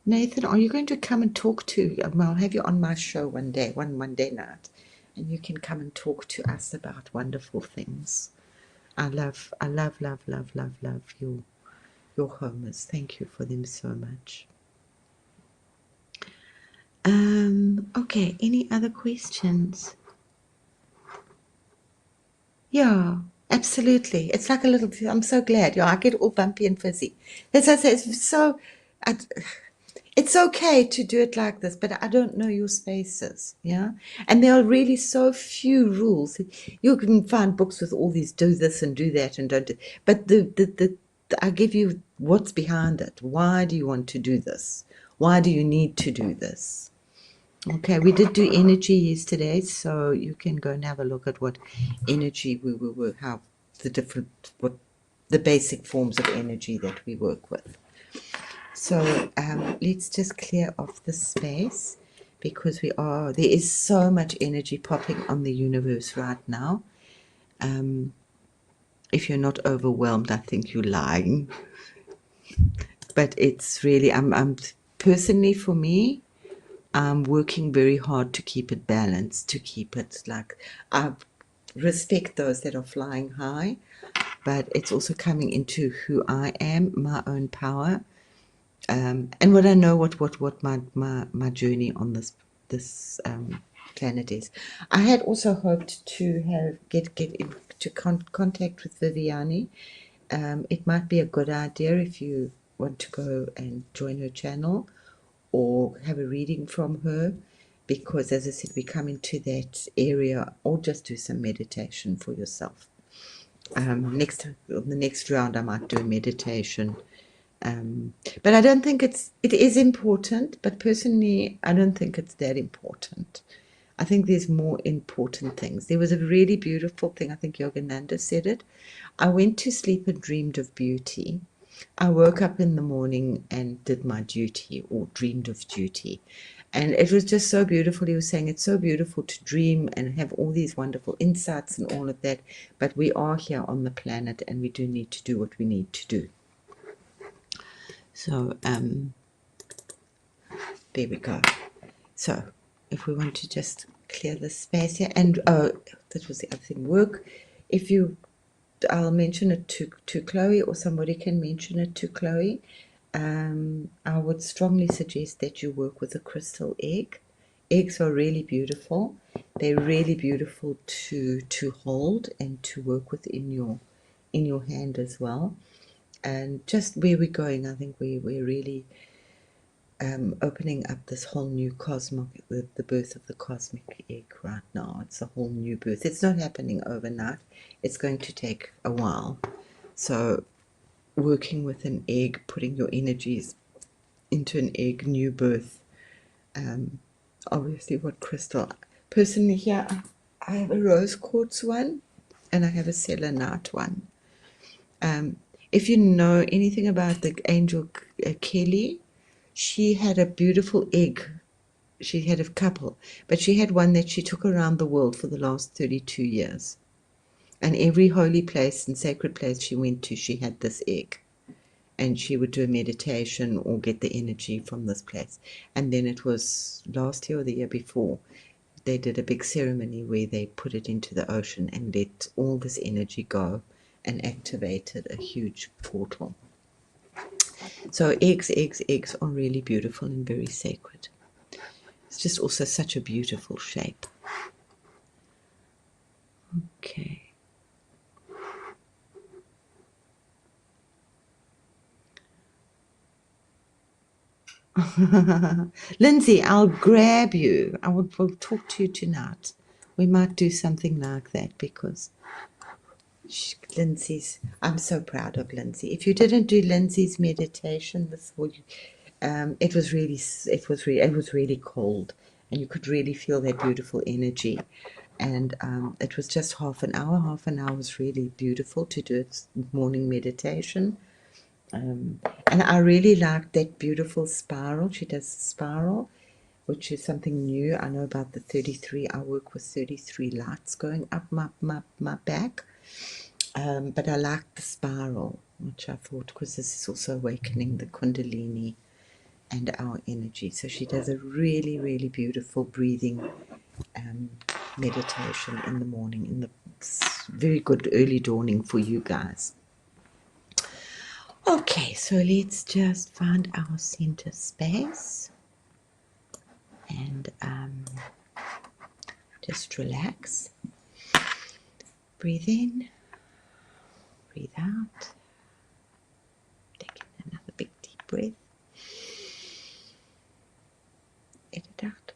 Nathan, are you going to come and talk to? I'll have you on my show one day, one Monday night, and you can come and talk to us about wonderful things. I love your homers. Thank you for them so much. Okay, any other questions? Yeah, absolutely. It's like a little, I'm so glad. Yeah, I get all bumpy and fuzzy. As I say, it's so, I, it's okay to do it like this, but I don't know your spaces, yeah? And there are really so few rules. You can find books with all these do this and do that and don't do, but I give you what's behind it. Why do you want to do this? Why do you need to do this? Okay, we did do energy yesterday, so you can go and have a look at what energy we were, how the different, what the basic forms of energy that we work with. So let's just clear off the space, because there is so much energy popping on the universe right now. If you're not overwhelmed, I think you're lying. But it's really, I'm personally, for me, I'm working very hard to keep it balanced, to keep it like, I respect those that are flying high, but it's also coming into who I am, my own power, and what I know, what my journey on this planet is. I had also hoped to get into contact with Viviani. It might be a good idea if you want to go and join her channel or have a reading from her, because as I said, we come into that area, or just do some meditation for yourself. The next round I might do a meditation, but I don't think it is important, but personally I don't think it's that important. I think there's more important things. There was a really beautiful thing, I think Yogananda said it. I went to sleep and dreamed of beauty. I woke up in the morning and did my duty, or dreamed of duty. And it was just so beautiful. He was saying it's so beautiful to dream and have all these wonderful insights and all of that. But we are here on the planet, and we do need to do what we need to do. So there we go. So if we want to just clear the space here, and that was the other thing, work. If you, I'll mention it to Chloe, or somebody can mention it to Chloe. I would strongly suggest that you work with a crystal egg. Eggs are really beautiful. They're really beautiful to hold and to work with in your hand as well. And just where we're going, I think we're really opening up this whole new cosmic, the birth of the cosmic egg right now. It's a whole new birth. It's not happening overnight. It's going to take a while. So working with an egg, putting your energies into an egg, new birth. Obviously, what crystal? Personally, here I have a rose quartz one, and I have a selenite one. If you know anything about the angel Kelly, she had a beautiful egg. She had a couple, but she had one that she took around the world for the last 32 years. And every holy place and sacred place she went to, she had this egg. And she would do a meditation or get the energy from this place. And then it was last year or the year before, they did a big ceremony where they put it into the ocean and let all this energy go and activated a huge portal. So eggs are really beautiful and very sacred. It's just also such a beautiful shape. Okay. Lindsay, I'll grab you. We'll talk to you tonight. We might do something like that, because Lindsay's, I'm so proud of Lindsay. If you didn't do Lindsay's meditation, it was really cold, and you could really feel that beautiful energy. And it was just half an hour. Half an hour was really beautiful to do its morning meditation. And I really like that beautiful spiral. She does the spiral, which is something new. I know about the 33. I work with 33 lights going up my back. But I like the spiral, which I thought, because this is also awakening the Kundalini and our energy. So she does a really, really beautiful breathing meditation in the morning. It's very good early dawning for you guys. Okay, so let's just find our center space and just relax. Breathe in, breathe out. Take in another big deep breath. Let it out.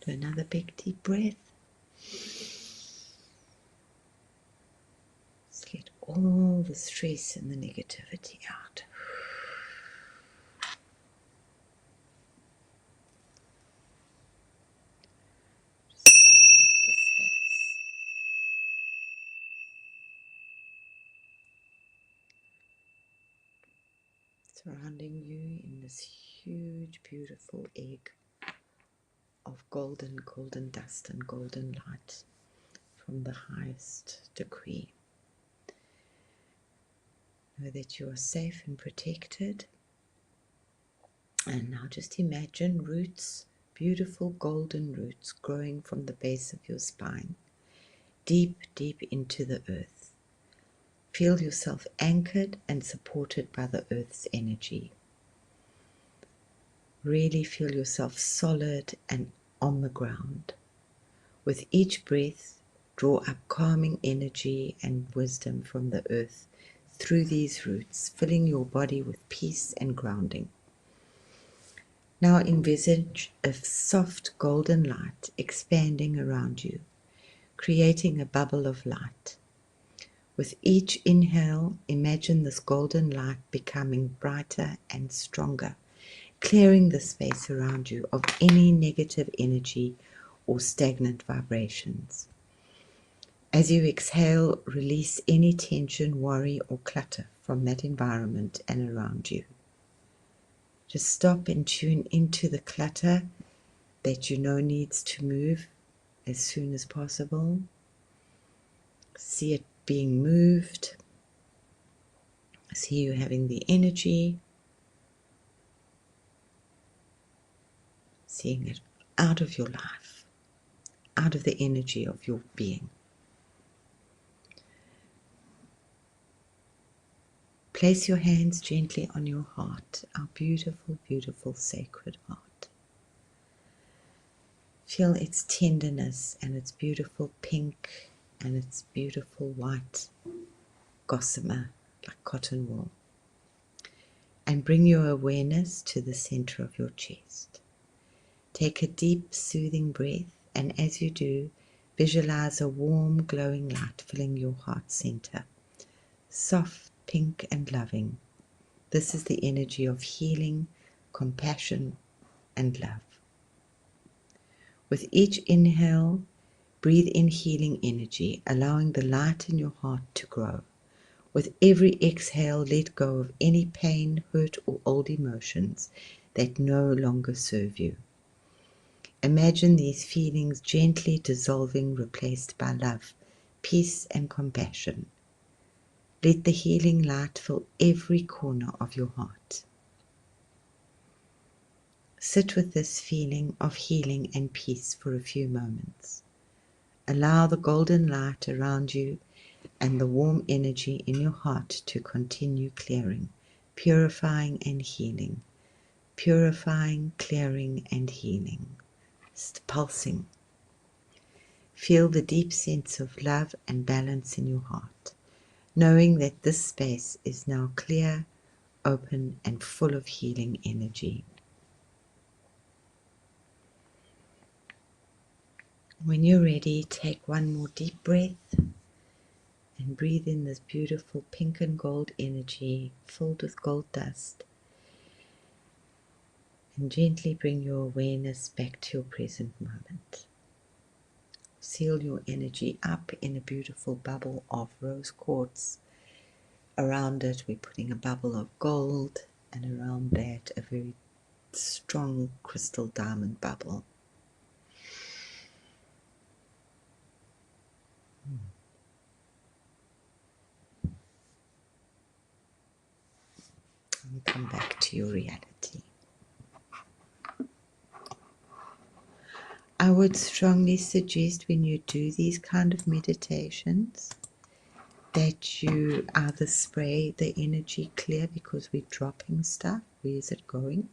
Do another big deep breath. Just let all the stress and the negativity out. Just open up the space. Surrounding you in this huge, beautiful egg of golden dust and golden light from the highest degree. Know that you are safe and protected. And now just imagine roots, beautiful golden roots growing from the base of your spine, deep, deep into the earth. Feel yourself anchored and supported by the earth's energy. Really feel yourself solid and on the ground. With each breath, draw up calming energy and wisdom from the earth through these roots, filling your body with peace and grounding. Now envisage a soft golden light expanding around you, creating a bubble of light. With each inhale, imagine this golden light becoming brighter and stronger, clearing the space around you of any negative energy or stagnant vibrations. As you exhale, release any tension, worry, or clutter from that environment and around you. Just stop and tune into the clutter that you know needs to move as soon as possible. See it being moved. See you having the energy. Seeing it out of your life, out of the energy of your being. Place your hands gently on your heart, our beautiful, beautiful sacred heart. Feel its tenderness and its beautiful pink and its beautiful white gossamer like cotton wool. And bring your awareness to the center of your chest. Take a deep, soothing breath, and as you do, visualize a warm, glowing light filling your heart center. Soft, pink, and loving. This is the energy of healing, compassion, and love. With each inhale, breathe in healing energy, allowing the light in your heart to grow. With every exhale, let go of any pain, hurt, or old emotions that no longer serve you. Imagine these feelings gently dissolving, replaced by love, peace, and compassion. Let the healing light fill every corner of your heart. Sit with this feeling of healing and peace for a few moments. Allow the golden light around you and the warm energy in your heart to continue clearing, purifying and healing, purifying, clearing and healing, pulsing. Feel the deep sense of love and balance in your heart, knowing that this space is now clear, open and full of healing energy. When you're ready, take one more deep breath and breathe in this beautiful pink and gold energy filled with gold dust. And gently bring your awareness back to your present moment. seal your energy up in a beautiful bubble of rose quartz. Around it, we're putting a bubble of gold, and around that, a very strong crystal diamond bubble. And come back to your reality. I would strongly suggest when you do these kind of meditations that you either spray the energy clear because we're dropping stuff, where is it going,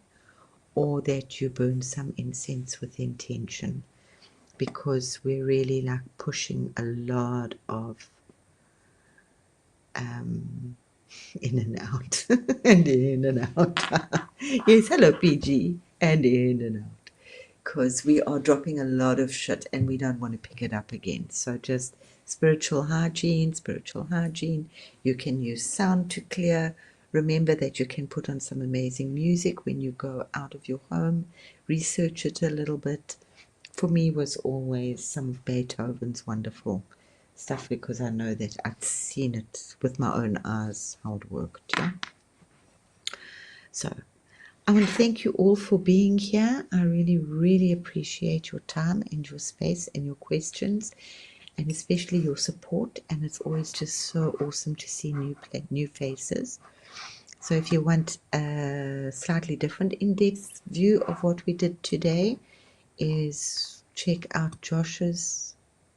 or that you burn some incense with intention, because we're really like pushing a lot of in and out and in and out. Yes, hello PG, and in and out. Because we are dropping a lot of shit and we don't want to pick it up again. So just spiritual hygiene, spiritual hygiene. You can use sound to clear. Remember that you can put on some amazing music when you go out of your home. Research it a little bit. For me was always some of Beethoven's wonderful stuff, because I know that I've seen it with my own eyes how it worked. Yeah. So I want to thank you all for being here. I really, really appreciate your time and your space and your questions, and especially your support. And it's always just so awesome to see new faces. So if you want a slightly different in-depth view of what we did today, is check out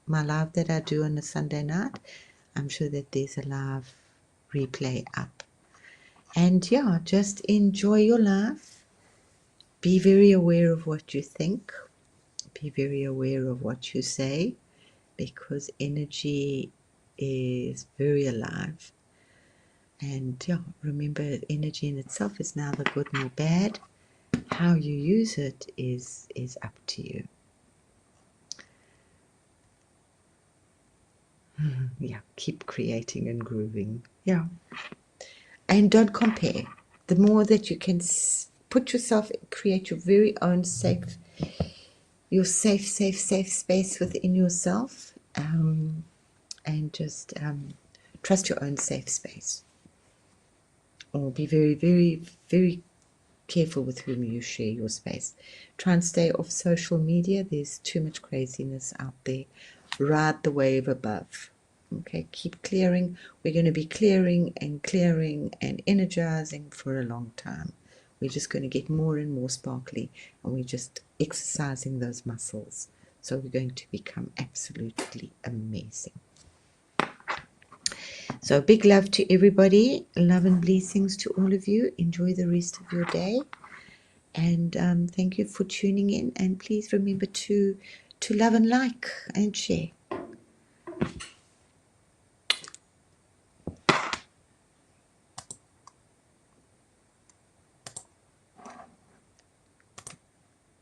my live that I do on a Sunday night. I'm sure that there's a live replay up. And yeah, just enjoy your life. Be very aware of what you think. Be very aware of what you say, because energy is very alive. And yeah, remember, energy in itself is neither good nor bad. How you use it is up to you. Yeah, keep creating and grooving. Yeah. And don't compare. The more that you can put yourself, create your very own safe space within yourself, and just trust your own safe space. Or be very, very, very careful with whom you share your space. Try and stay off social media. There's too much craziness out there. Ride the wave above. Okay, keep clearing. We're going to be clearing and energizing for a long time. We're just going to get more and more sparkly, and we're just exercising those muscles. So we're going to become absolutely amazing. So big love to everybody. Love and blessings to all of you. Enjoy the rest of your day. And thank you for tuning in. And please remember to love and like and share.